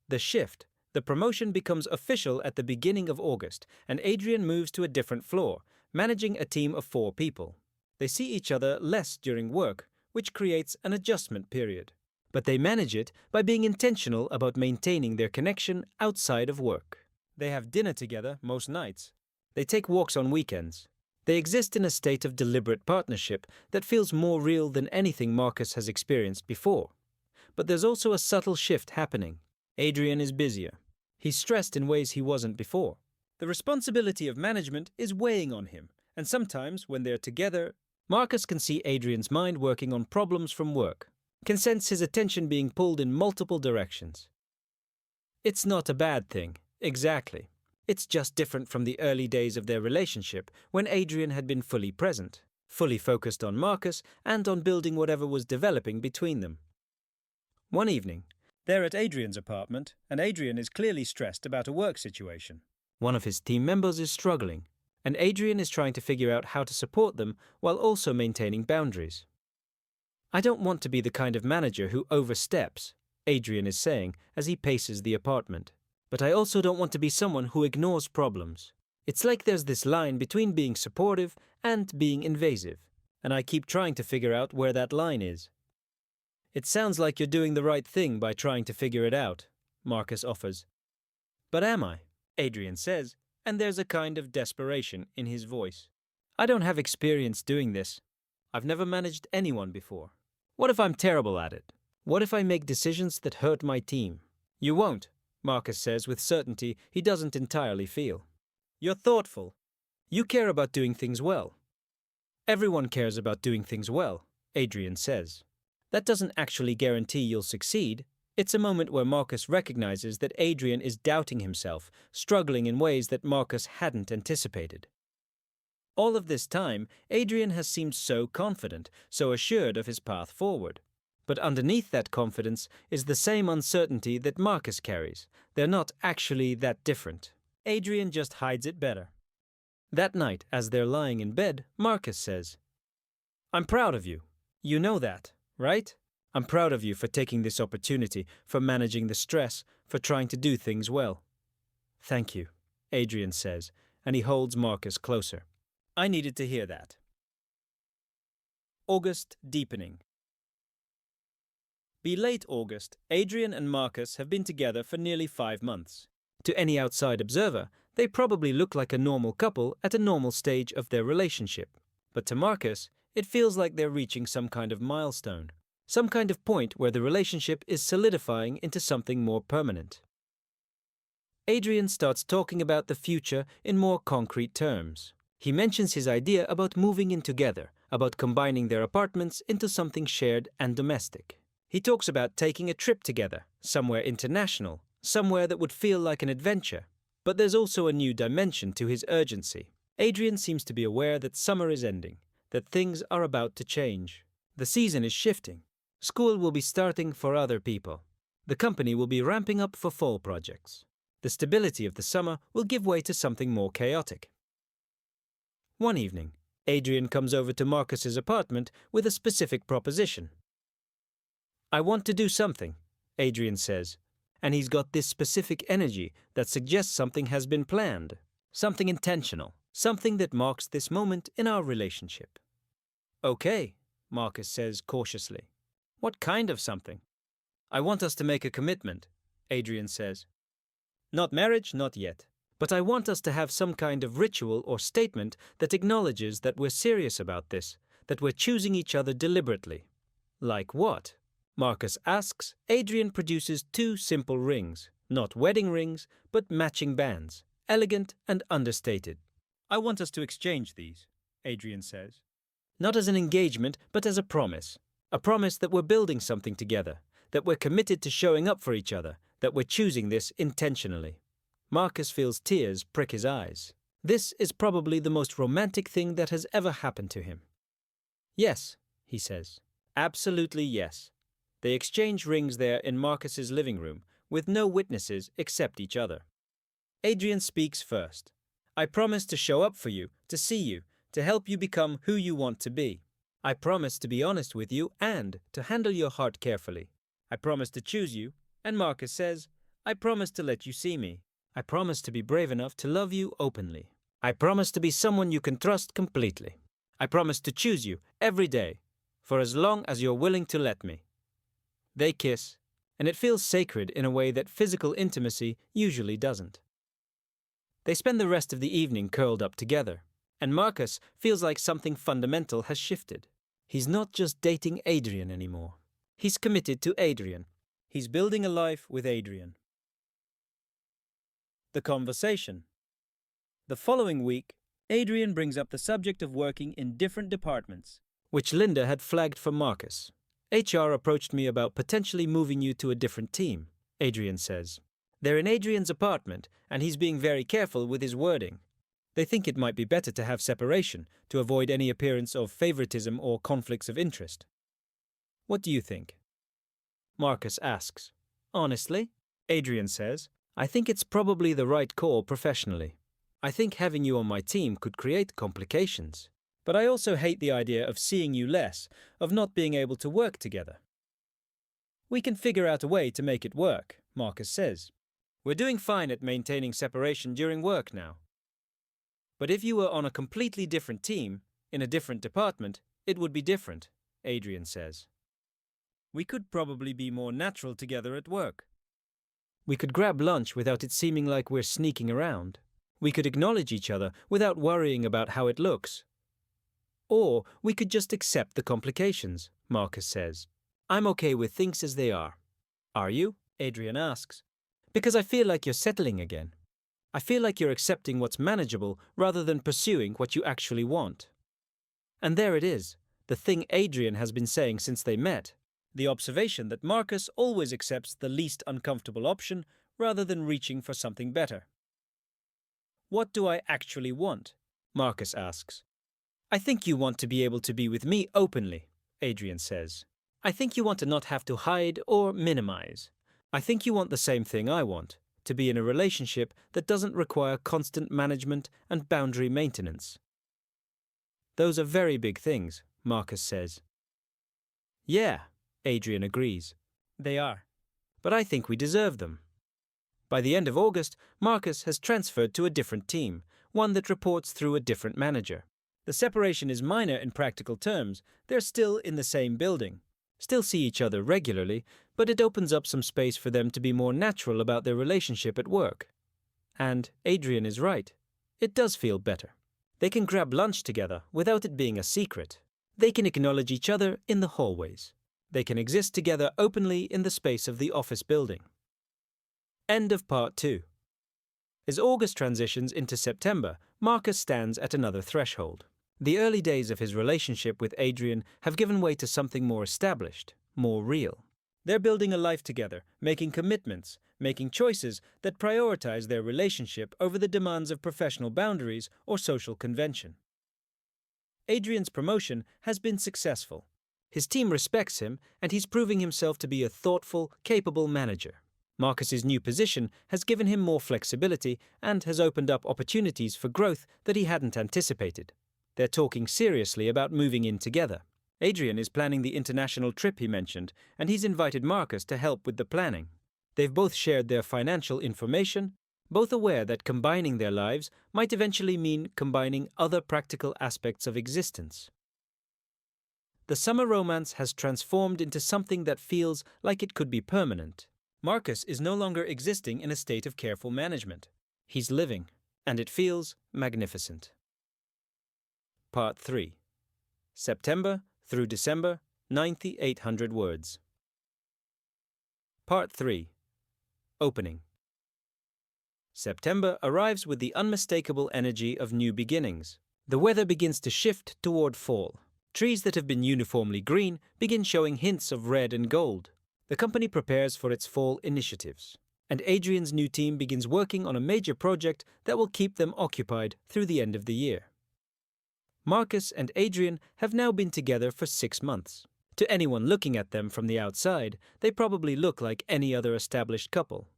Speaker 1: The shift, the promotion becomes official at the beginning of August, and Adrian moves to a different floor, managing a team of 4 people. They see each other less during work, which creates an adjustment period. But they manage it by being intentional about maintaining their connection outside of work. They have dinner together most nights. They take walks on weekends. They exist in a state of deliberate partnership that feels more real than anything Marcus has experienced before. But there's also a subtle shift happening. Adrian is busier. He's stressed in ways he wasn't before. The responsibility of management is weighing on him, and sometimes when they're together, Marcus can see Adrian's mind working on problems from work, can sense his attention being pulled in multiple directions. It's not a bad thing, exactly. It's just different from the early days of their relationship when Adrian had been fully present, fully focused on Marcus and on building whatever was developing between them. One evening, they're at Adrian's apartment, and Adrian is clearly stressed about a work situation. One of his team members is struggling, and Adrian is trying to figure out how to support them while also maintaining boundaries. I don't want to be the kind of manager who oversteps, Adrian is saying as he paces the apartment. But I also don't want to be someone who ignores problems. It's like there's this line between being supportive and being invasive, and I keep trying to figure out where that line is. It sounds like you're doing the right thing by trying to figure it out, Marcus offers. But am I? Adrian says, and there's a kind of desperation in his voice. I don't have experience doing this. I've never managed anyone before. What if I'm terrible at it? What if I make decisions that hurt my team? You won't, Marcus says with certainty he doesn't entirely feel. You're thoughtful. You care about doing things well. Everyone cares about doing things well, Adrian says. That doesn't actually guarantee you'll succeed. It's a moment where Marcus recognizes that Adrian is doubting himself, struggling in ways that Marcus hadn't anticipated. All of this time, Adrian has seemed so confident, so assured of his path forward. But underneath that confidence is the same uncertainty that Marcus carries. They're not actually that different. Adrian just hides it better. That night, as they're lying in bed, Marcus says, "I'm proud of you. You know that, right? I'm proud of you for taking this opportunity, for managing the stress, for trying to do things well." "Thank you," Adrian says, and he holds Marcus closer. I needed to hear that. August deepening. By late August, Adrian and Marcus have been together for nearly 5 months. To any outside observer, they probably look like a normal couple at a normal stage of their relationship. But to Marcus, it feels like they're reaching some kind of milestone, some kind of point where the relationship is solidifying into something more permanent. Adrian starts talking about the future in more concrete terms. He mentions his idea about moving in together, about combining their apartments into something shared and domestic. He talks about taking a trip together, somewhere international, somewhere that would feel like an adventure. But there's also a new dimension to his urgency. Adrian seems to be aware that summer is ending, that things are about to change. The season is shifting. School will be starting for other people. The company will be ramping up for fall projects. The stability of the summer will give way to something more chaotic. One evening, Adrian comes over to Marcus's apartment with a specific proposition. "I want to do something," Adrian says, and he's got this specific energy that suggests something has been planned, something intentional, something that marks this moment in our relationship. "Okay," Marcus says cautiously. "What kind of something?" "I want us to make a commitment," Adrian says. "Not marriage, not yet. But I want us to have some kind of ritual or statement that acknowledges that we're serious about this, that we're choosing each other deliberately." "Like what?" Marcus asks. Adrian produces 2 simple rings, not wedding rings, but matching bands, elegant and understated. "I want us to exchange these," Adrian says. "Not as an engagement, but as a promise that we're building something together, that we're committed to showing up for each other, that we're choosing this intentionally." Marcus feels tears prick his eyes. This is probably the most romantic thing that has ever happened to him. "Yes," he says. "Absolutely yes." They exchange rings there in Marcus's living room, with no witnesses except each other. Adrian speaks first. "I promise to show up for you, to see you, to help you become who you want to be. I promise to be honest with you and to handle your heart carefully. I promise to choose you." And Marcus says, "I promise to let you see me. I promise to be brave enough to love you openly. I promise to be someone you can trust completely. I promise to choose you every day, for as long as you're willing to let me." They kiss, and it feels sacred in a way that physical intimacy usually doesn't. They spend the rest of the evening curled up together, and Marcus feels like something fundamental has shifted. He's not just dating Adrian anymore. He's committed to Adrian. He's building a life with Adrian. The conversation. The following week, Adrian brings up the subject of working in different departments, which Linda had flagged for Marcus. "HR approached me about potentially moving you to a different team," Adrian says. "They're in Adrian's apartment, and he's being very careful with his wording. They think it might be better to have separation, to avoid any appearance of favoritism or conflicts of interest. What do you think?" Marcus asks. "Honestly," Adrian says, "I think it's probably the right call professionally. I think having you on my team could create complications. But I also hate the idea of seeing you less, of not being able to work together." "We can figure out a way to make it work," Marcus says. "We're doing fine at maintaining separation during work now. But if you were on a completely different team, in a different department, it would be different," Adrian says. "We could probably be more natural together at work. We could grab lunch without it seeming like we're sneaking around. We could acknowledge each other without worrying about how it looks. Or we could just accept the complications," Marcus says. "I'm okay with things as they are." "Are you?" Adrian asks. "Because I feel like you're settling again. I feel like you're accepting what's manageable rather than pursuing what you actually want." And there it is, the thing Adrian has been saying since they met. The observation that Marcus always accepts the least uncomfortable option rather than reaching for something better. What do I actually want? Marcus asks. I think you want to be able to be with me openly, Adrian says. I think you want to not have to hide or minimize. I think you want the same thing I want, to be in a relationship that doesn't require constant management and boundary maintenance. Those are very big things, Marcus says. Yeah, Adrian agrees. They are. But I think we deserve them. By the end of August, Marcus has transferred to a different team, one that reports through a different manager. The separation is minor in practical terms. They're still in the same building, still see each other regularly, but it opens up some space for them to be more natural about their relationship at work. And Adrian is right. It does feel better. They can grab lunch together without it being a secret. They can acknowledge each other in the hallways. They can exist together openly in the space of the office building. End of part 2. As August transitions into September, Marcus stands at another threshold. The early days of his relationship with Adrian have given way to something more established, more real. They're building a life together, making commitments, making choices that prioritize their relationship over the demands of professional boundaries or social convention. Adrian's promotion has been successful. His team respects him, and he's proving himself to be a thoughtful, capable manager. Marcus's new position has given him more flexibility and has opened up opportunities for growth that he hadn't anticipated. They're talking seriously about moving in together. Adrian is planning the international trip he mentioned, and he's invited Marcus to help with the planning. They've both shared their financial information, both aware that combining their lives might eventually mean combining other practical aspects of existence. The summer romance has transformed into something that feels like it could be permanent. Marcus is no longer existing in a state of careful management. He's living, and it feels magnificent. Part 3. September through December, 9,800 words. Part 3. Opening. September arrives with the unmistakable energy of new beginnings. The weather begins to shift toward fall. Trees that have been uniformly green begin showing hints of red and gold. The company prepares for its fall initiatives, and Adrian's new team begins working on a major project that will keep them occupied through the end of the year. Marcus and Adrian have now been together for 6 months. To anyone looking at them from the outside, they probably look like any other established couple.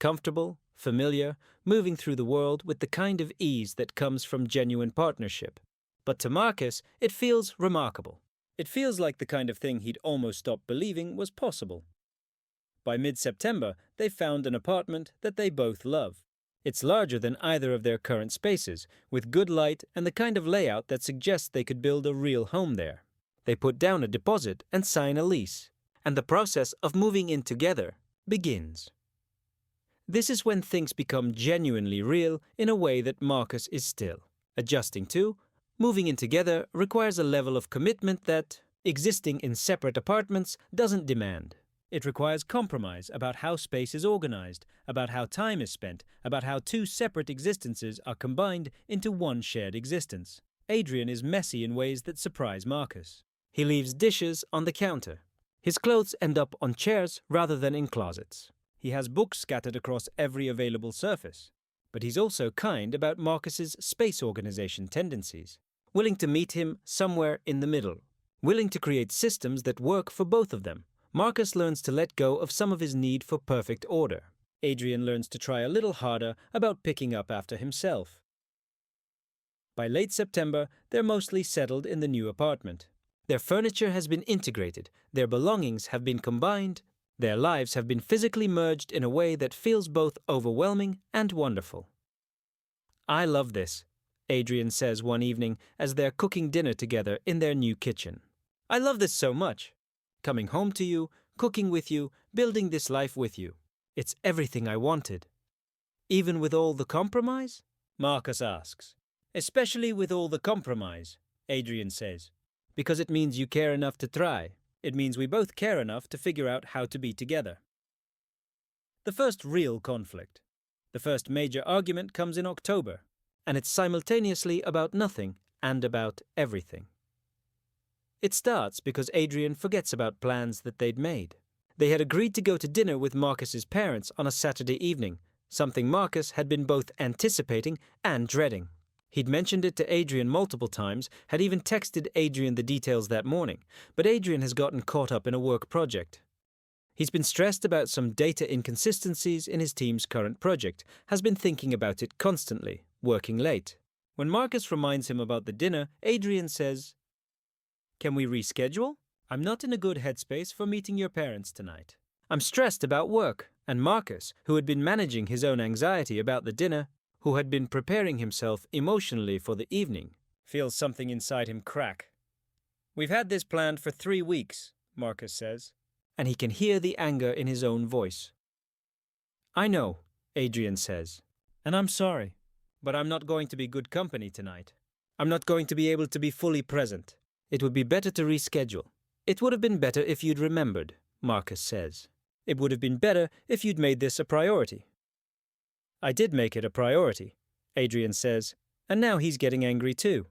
Speaker 1: Comfortable, familiar, moving through the world with the kind of ease that comes from genuine partnership. But to Marcus, it feels remarkable. It feels like the kind of thing he'd almost stopped believing was possible. By mid-September, they've found an apartment that they both love. It's larger than either of their current spaces, with good light and the kind of layout that suggests they could build a real home there. They put down a deposit and sign a lease, and the process of moving in together begins. This is when things become genuinely real in a way that Marcus is still adjusting to. Moving in together requires a level of commitment that existing in separate apartments doesn't demand. It requires compromise about how space is organized, about how time is spent, about how 2 separate existences are combined into one shared existence. Adrian is messy in ways that surprise Marcus. He leaves dishes on the counter. His clothes end up on chairs rather than in closets. He has books scattered across every available surface. But he's also kind about Marcus's space organization tendencies, willing to meet him somewhere in the middle, willing to create systems that work for both of them. Marcus learns to let go of some of his need for perfect order. Adrian learns to try a little harder about picking up after himself. By late September, they're mostly settled in the new apartment. Their furniture has been integrated, their belongings have been combined, their lives have been physically merged in a way that feels both overwhelming and wonderful. I love this, Adrian says one evening as they're cooking dinner together in their new kitchen. I love this so much. Coming home to you, cooking with you, building this life with you. It's everything I wanted. Even with all the compromise? Marcus asks. Especially with all the compromise, Adrian says. Because it means you care enough to try. It means we both care enough to figure out how to be together. The first real conflict. The first major argument comes in October, and it's simultaneously about nothing and about everything. It starts because Adrian forgets about plans that they'd made. They had agreed to go to dinner with Marcus's parents on a Saturday evening, something Marcus had been both anticipating and dreading. He'd mentioned it to Adrian multiple times, had even texted Adrian the details that morning, but Adrian has gotten caught up in a work project. He's been stressed about some data inconsistencies in his team's current project, has been thinking about it constantly, working late. When Marcus reminds him about the dinner, Adrian says, "Can we reschedule? I'm not in a good headspace for meeting your parents tonight. I'm stressed about work." And Marcus, who had been managing his own anxiety about the dinner, who had been preparing himself emotionally for the evening, feels something inside him crack. "We've had this planned for 3 weeks," Marcus says, and he can hear the anger in his own voice. "I know," Adrian says, "and I'm sorry, but I'm not going to be good company tonight. I'm not going to be able to be fully present. It would be better to reschedule." "It would have been better if you'd remembered," Marcus says. "It would have been better if you'd made this a priority." "I did make it a priority," Adrian says, and now he's getting angry too.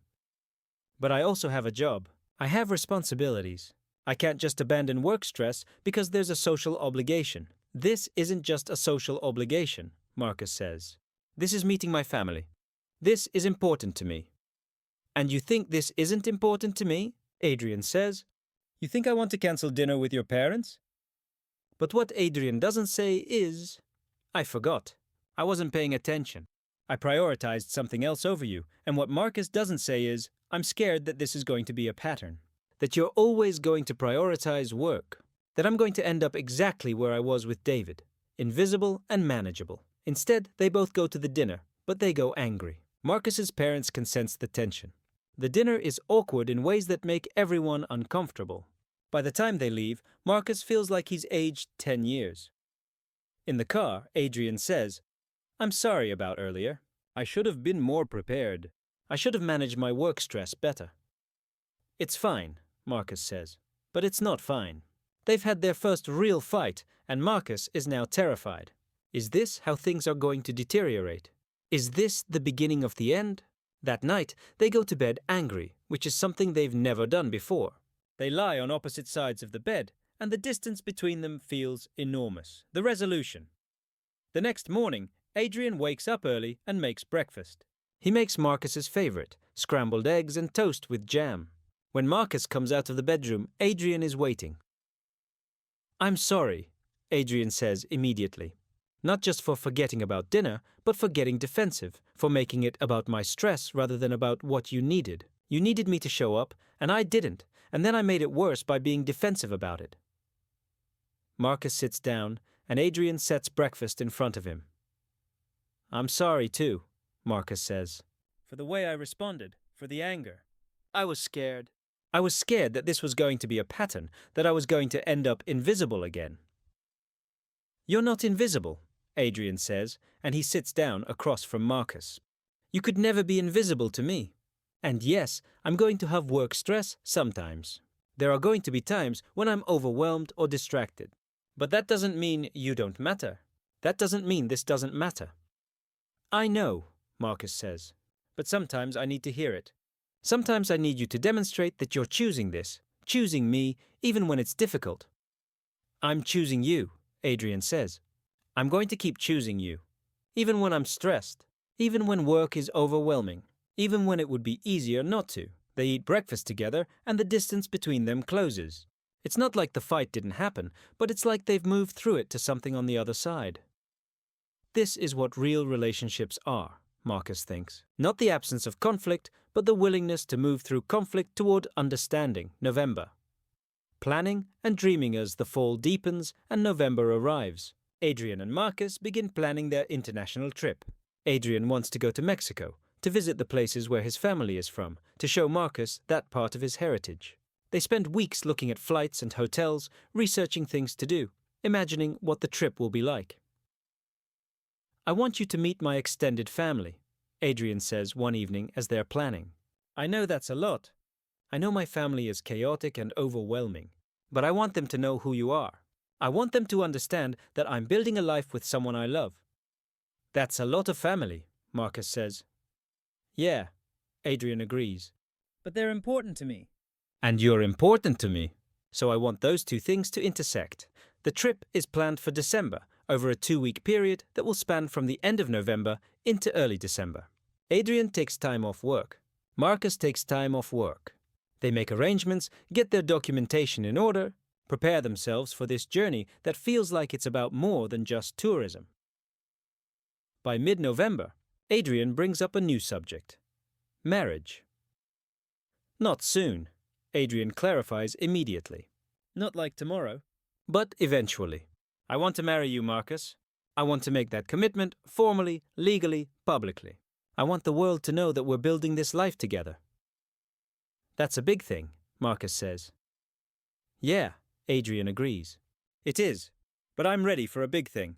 Speaker 1: "But I also have a job. I have responsibilities. I can't just abandon work stress because there's a social obligation." "This isn't just a social obligation," Marcus says. "This is meeting my family. This is important to me." "And you think this isn't important to me?" Adrian says. "You think I want to cancel dinner with your parents?" But what Adrian doesn't say is, "I forgot. I wasn't paying attention. I prioritized something else over you." And what Marcus doesn't say is, "I'm scared that this is going to be a pattern. That you're always going to prioritize work. That I'm going to end up exactly where I was with David, invisible and manageable." Instead, they both go to the dinner, but they go angry. Marcus's parents can sense the tension. The dinner is awkward in ways that make everyone uncomfortable. By the time they leave, Marcus feels like he's aged 10 years. In the car, Adrian says, "I'm sorry about earlier. I should have been more prepared. I should have managed my work stress better." "It's fine," Marcus says, "but it's not fine." They've had their first real fight, and Marcus is now terrified. Is this how things are going to deteriorate? Is this the beginning of the end? That night, they go to bed angry, which is something they've never done before. They lie on opposite sides of the bed, and the distance between them feels enormous. The resolution. The next morning, Adrian wakes up early and makes breakfast. He makes Marcus's favorite, scrambled eggs and toast with jam. When Marcus comes out of the bedroom, Adrian is waiting. "I'm sorry," Adrian says immediately. "Not just for forgetting about dinner, but for getting defensive, for making it about my stress rather than about what you needed. You needed me to show up, and I didn't, and then I made it worse by being defensive about it." Marcus sits down, and Adrian sets breakfast in front of him. "I'm sorry too," Marcus says. "For the way I responded, for the anger. I was scared. I was scared that this was going to be a pattern, that I was going to end up invisible again." "You're not invisible," Adrian says, and he sits down across from Marcus. "You could never be invisible to me. And yes, I'm going to have work stress sometimes. There are going to be times when I'm overwhelmed or distracted. But that doesn't mean you don't matter. That doesn't mean this doesn't matter." "I know," Marcus says, "but sometimes I need to hear it. Sometimes I need you to demonstrate that you're choosing this, choosing me, even when it's difficult." "I'm choosing you," Adrian says. "I'm going to keep choosing you, even when I'm stressed, even when work is overwhelming, even when it would be easier not to." They eat breakfast together, and the distance between them closes. It's not like the fight didn't happen, but it's like they've moved through it to something on the other side. This is what real relationships are, Marcus thinks. Not the absence of conflict, but the willingness to move through conflict toward understanding. November. Planning and dreaming as the fall deepens and November arrives. Adrian and Marcus begin planning their international trip. Adrian wants to go to Mexico, to visit the places where his family is from, to show Marcus that part of his heritage. They spend weeks looking at flights and hotels, researching things to do, imagining what the trip will be like. "I want you to meet my extended family," Adrian says one evening as they're planning. "I know that's a lot. I know my family is chaotic and overwhelming, but I want them to know who you are. I want them to understand that I'm building a life with someone I love." "That's a lot of family," Marcus says. "Yeah," Adrian agrees. "But they're important to me. And you're important to me. So I want those two things to intersect. The trip is planned for December, over a 2-week period that will span from the end of November into early December. Adrian takes time off work. Marcus takes time off work. They make arrangements, get their documentation in order, prepare themselves for this journey that feels like it's about more than just tourism. By mid-November, Adrian brings up a new subject: marriage. Not soon, Adrian clarifies immediately. Not like tomorrow, but eventually. I want to marry you, Marcus. I want to make that commitment formally, legally, publicly. I want the world to know that we're building this life together. That's a big thing, Marcus says. Yeah, Adrian agrees. It is, but I'm ready for a big thing.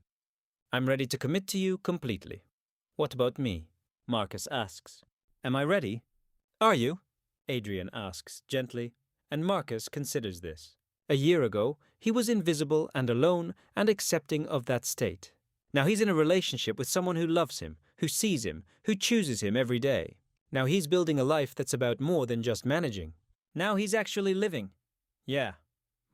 Speaker 1: I'm ready to commit to you completely. What about me? Marcus asks. Am I ready? Are you? Adrian asks gently, and Marcus considers this. A year ago, he was invisible and alone and accepting of that state. Now he's in a relationship with someone who loves him, who sees him, who chooses him every day. Now he's building a life that's about more than just managing. Now he's actually living. Yeah,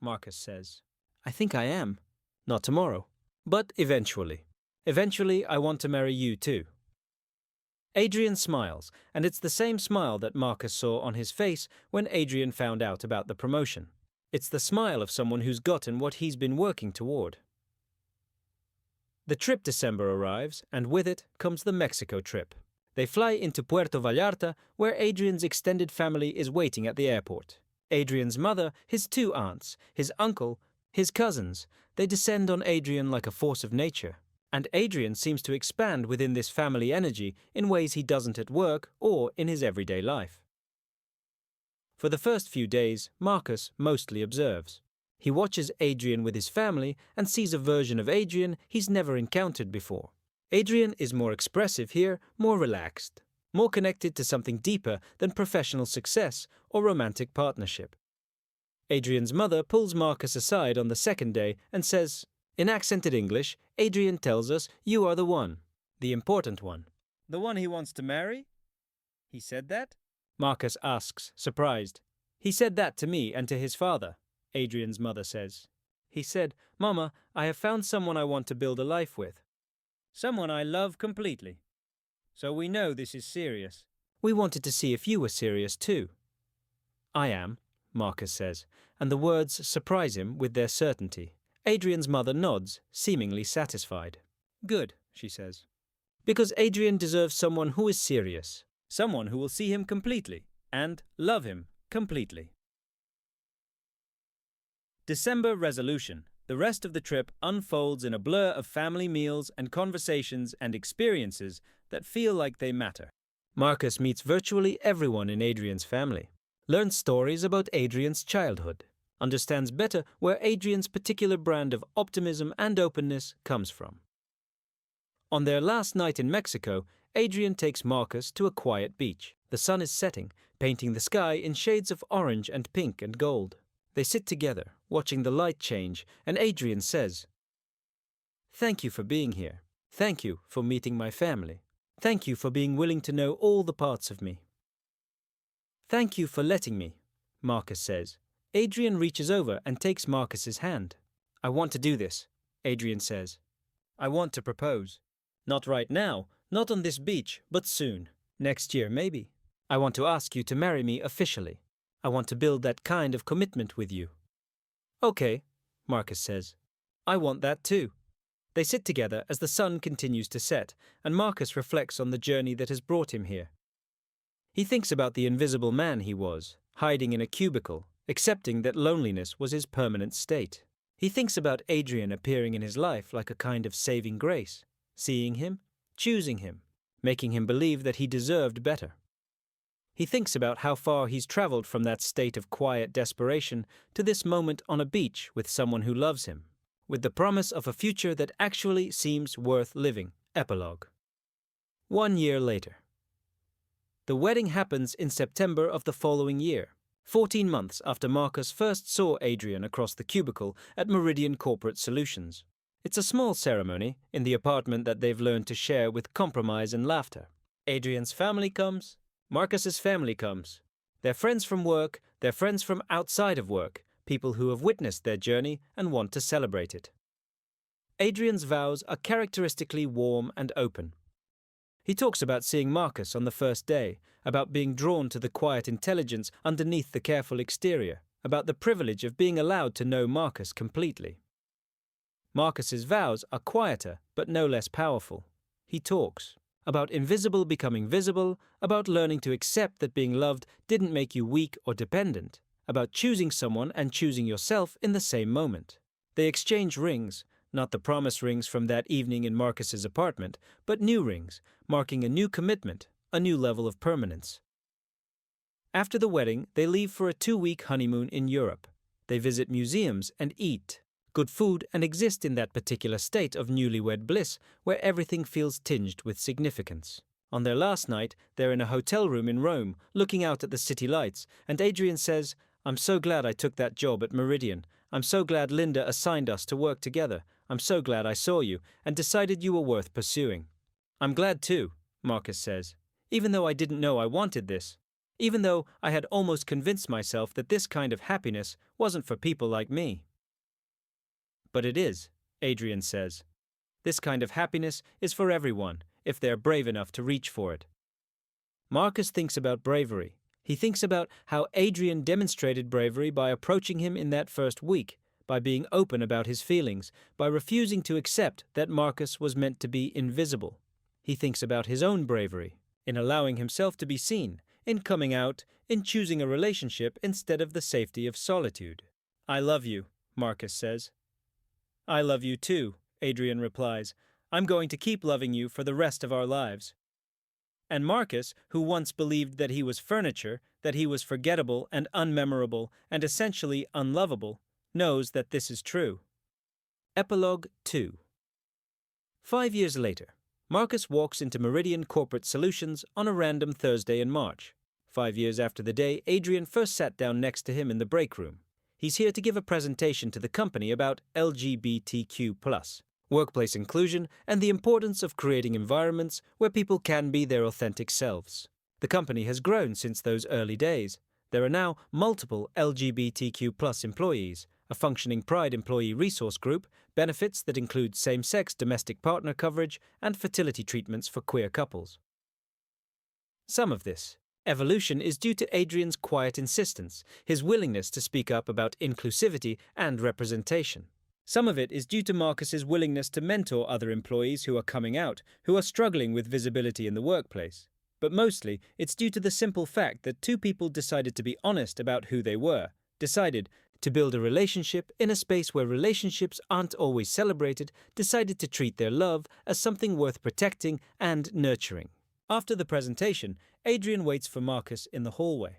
Speaker 1: Marcus says. I think I am. Not tomorrow, but eventually. Eventually, I want to marry you too. Adrian smiles, and it's the same smile that Marcus saw on his face when Adrian found out about the promotion. It's the smile of someone who's gotten what he's been working toward. The trip December arrives, and with it comes the Mexico trip. They fly into Puerto Vallarta, where Adrian's extended family is waiting at the airport. Adrian's mother, his 2 aunts, his uncle, his cousins, they descend on Adrian like a force of nature. And Adrian seems to expand within this family energy in ways he doesn't at work or in his everyday life. For the first few days, Marcus mostly observes. He watches Adrian with his family and sees a version of Adrian he's never encountered before. Adrian is more expressive here, more relaxed, more connected to something deeper than professional success or romantic partnership. Adrian's mother pulls Marcus aside on the second day and says, in accented English, Adrian tells us, you are the one, the important one. The one he wants to marry? He said that? Marcus asks, surprised. He said that to me and to his father, Adrian's mother says. He said, Mama, I have found someone I want to build a life with. Someone I love completely. So we know this is serious. We wanted to see if you were serious too. I am, Marcus says, and the words surprise him with their certainty. Adrian's mother nods, seemingly satisfied. Good, she says. Because Adrian deserves someone who is serious. Someone who will see him completely and love him completely. December resolution. The rest of the trip unfolds in a blur of family meals and conversations and experiences that feel like they matter. Marcus meets virtually everyone in Adrian's family, learns stories about Adrian's childhood, understands better where Adrian's particular brand of optimism and openness comes from. On their last night in Mexico, Adrian takes Marcus to a quiet beach. The sun is setting, painting the sky in shades of orange and pink and gold. They sit together, watching the light change, and Adrian says, "Thank you for being here. Thank you for meeting my family. Thank you for being willing to know all the parts of me. Thank you for letting me," Marcus says. Adrian reaches over and takes Marcus's hand. "I want to do this," Adrian says. "I want to propose. Not right now, not on this beach, but soon. Next year, maybe. I want to ask you to marry me officially. I want to build that kind of commitment with you." "Okay," Marcus says. "I want that too." They sit together as the sun continues to set, and Marcus reflects on the journey that has brought him here. He thinks about the invisible man he was, hiding in a cubicle, accepting that loneliness was his permanent state. He thinks about Adrian appearing in his life like a kind of saving grace, seeing him, choosing him, making him believe that he deserved better. He thinks about how far he's traveled from that state of quiet desperation to this moment on a beach with someone who loves him, with the promise of a future that actually seems worth living. Epilogue. 1 year later. The wedding happens in September of the following year, 14 months after Marcus first saw Adrian across the cubicle at Meridian Corporate Solutions. It's a small ceremony in the apartment that they've learned to share with compromise and laughter. Adrian's family comes, Marcus's family comes. They're friends from work, they're friends from outside of work, people who have witnessed their journey and want to celebrate it. Adrian's vows are characteristically warm and open. He talks about seeing Marcus on the first day, about being drawn to the quiet intelligence underneath the careful exterior, about the privilege of being allowed to know Marcus completely. Marcus's vows are quieter, but no less powerful. He talks about invisible becoming visible, about learning to accept that being loved didn't make you weak or dependent, about choosing someone and choosing yourself in the same moment. They exchange rings, not the promise rings from that evening in Marcus's apartment, but new rings, marking a new commitment, a new level of permanence. After the wedding, they leave for a 2-week honeymoon in Europe. They visit museums and eat good food and exist in that particular state of newlywed bliss where everything feels tinged with significance. On their last night, they're in a hotel room in Rome, looking out at the city lights, and Adrian says, "I'm so glad I took that job at Meridian. I'm so glad Linda assigned us to work together. I'm so glad I saw you and decided you were worth pursuing." "I'm glad too," Marcus says, "even though I didn't know I wanted this. Even though I had almost convinced myself that this kind of happiness wasn't for people like me." "But it is," Adrian says. "This kind of happiness is for everyone, if they're brave enough to reach for it." Marcus thinks about bravery. He thinks about how Adrian demonstrated bravery by approaching him in that first week, by being open about his feelings, by refusing to accept that Marcus was meant to be invisible. He thinks about his own bravery, in allowing himself to be seen, in coming out, in choosing a relationship instead of the safety of solitude. "I love you," Marcus says. "I love you too," Adrian replies. "I'm going to keep loving you for the rest of our lives." And Marcus, who once believed that he was furniture, that he was forgettable and unmemorable and essentially unlovable, knows that this is true. Epilogue 2. 5 years later, Marcus walks into Meridian Corporate Solutions on a random Thursday in March, 5 years after the day Adrian first sat down next to him in the break room. He's here to give a presentation to the company about LGBTQ+, workplace inclusion, and the importance of creating environments where people can be their authentic selves. The company has grown since those early days. There are now multiple LGBTQ+ employees, a functioning Pride employee resource group, benefits that include same-sex domestic partner coverage, and fertility treatments for queer couples. Some of this evolution is due to Adrian's quiet insistence, his willingness to speak up about inclusivity and representation. Some of it is due to Marcus's willingness to mentor other employees who are coming out, who are struggling with visibility in the workplace. But mostly, it's due to the simple fact that two people decided to be honest about who they were, decided to build a relationship in a space where relationships aren't always celebrated, decided to treat their love as something worth protecting and nurturing. After the presentation, Adrian waits for Marcus in the hallway.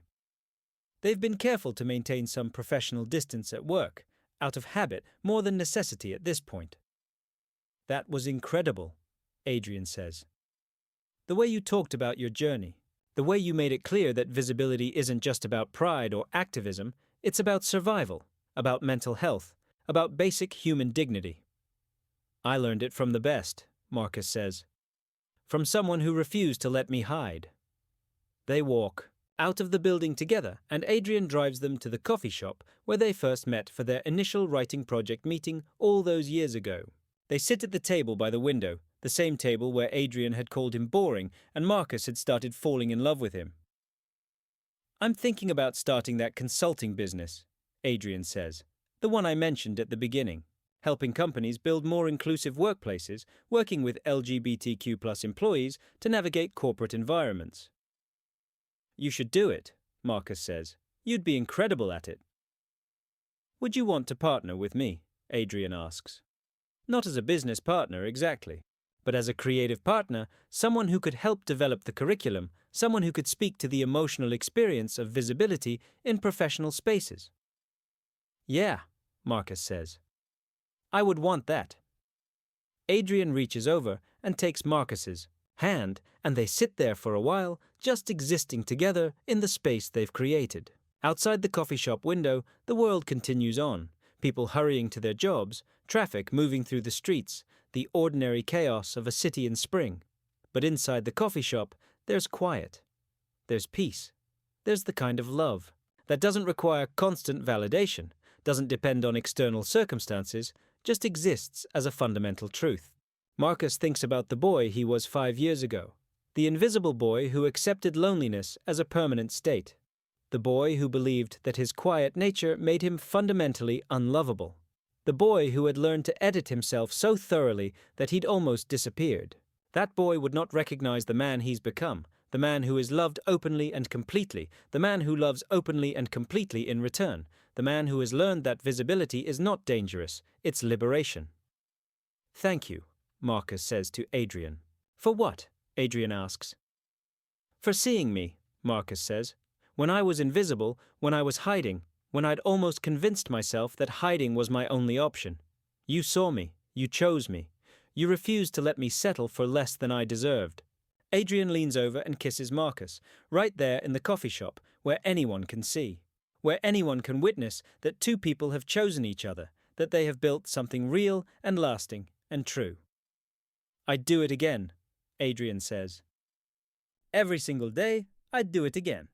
Speaker 1: They've been careful to maintain some professional distance at work, out of habit more than necessity at this point. "That was incredible," Adrian says. "The way you talked about your journey, the way you made it clear that visibility isn't just about pride or activism, it's about survival, about mental health, about basic human dignity." "I learned it from the best," Marcus says. "From someone who refused to let me hide." They walk out of the building together, and Adrian drives them to the coffee shop where they first met for their initial writing project meeting all those years ago. They sit at the table by the window, the same table where Adrian had called him boring and Marcus had started falling in love with him. "I'm thinking about starting that consulting business," Adrian says, "the one I mentioned at the beginning, helping companies build more inclusive workplaces, working with LGBTQ+ employees to navigate corporate environments." "You should do it," Marcus says. "You'd be incredible at it." "Would you want to partner with me?" Adrian asks. "Not as a business partner, exactly, but as a creative partner, someone who could help develop the curriculum, someone who could speak to the emotional experience of visibility in professional spaces." "Yeah," Marcus says. "I would want that." Adrian reaches over and takes Marcus's hand, and they sit there for a while, just existing together in the space they've created. Outside the coffee shop window, the world continues on, people hurrying to their jobs, traffic moving through the streets, the ordinary chaos of a city in spring. But inside the coffee shop, there's quiet. There's peace. There's the kind of love that doesn't require constant validation, doesn't depend on external circumstances, just exists as a fundamental truth. Marcus thinks about the boy he was 5 years ago, the invisible boy who accepted loneliness as a permanent state, the boy who believed that his quiet nature made him fundamentally unlovable, the boy who had learned to edit himself so thoroughly that he'd almost disappeared. That boy would not recognize the man he's become, the man who is loved openly and completely, the man who loves openly and completely in return, the man who has learned that visibility is not dangerous, it's liberation. "Thank you," Marcus says to Adrian. "For what?" Adrian asks. "For seeing me," Marcus says. "When I was invisible, when I was hiding, when I'd almost convinced myself that hiding was my only option. You saw me, you chose me. You refused to let me settle for less than I deserved." Adrian leans over and kisses Marcus, right there in the coffee shop, where anyone can see, where anyone can witness that two people have chosen each other, that they have built something real and lasting and true. "I'd do it again," Adrian says. "Every single day, I'd do it again."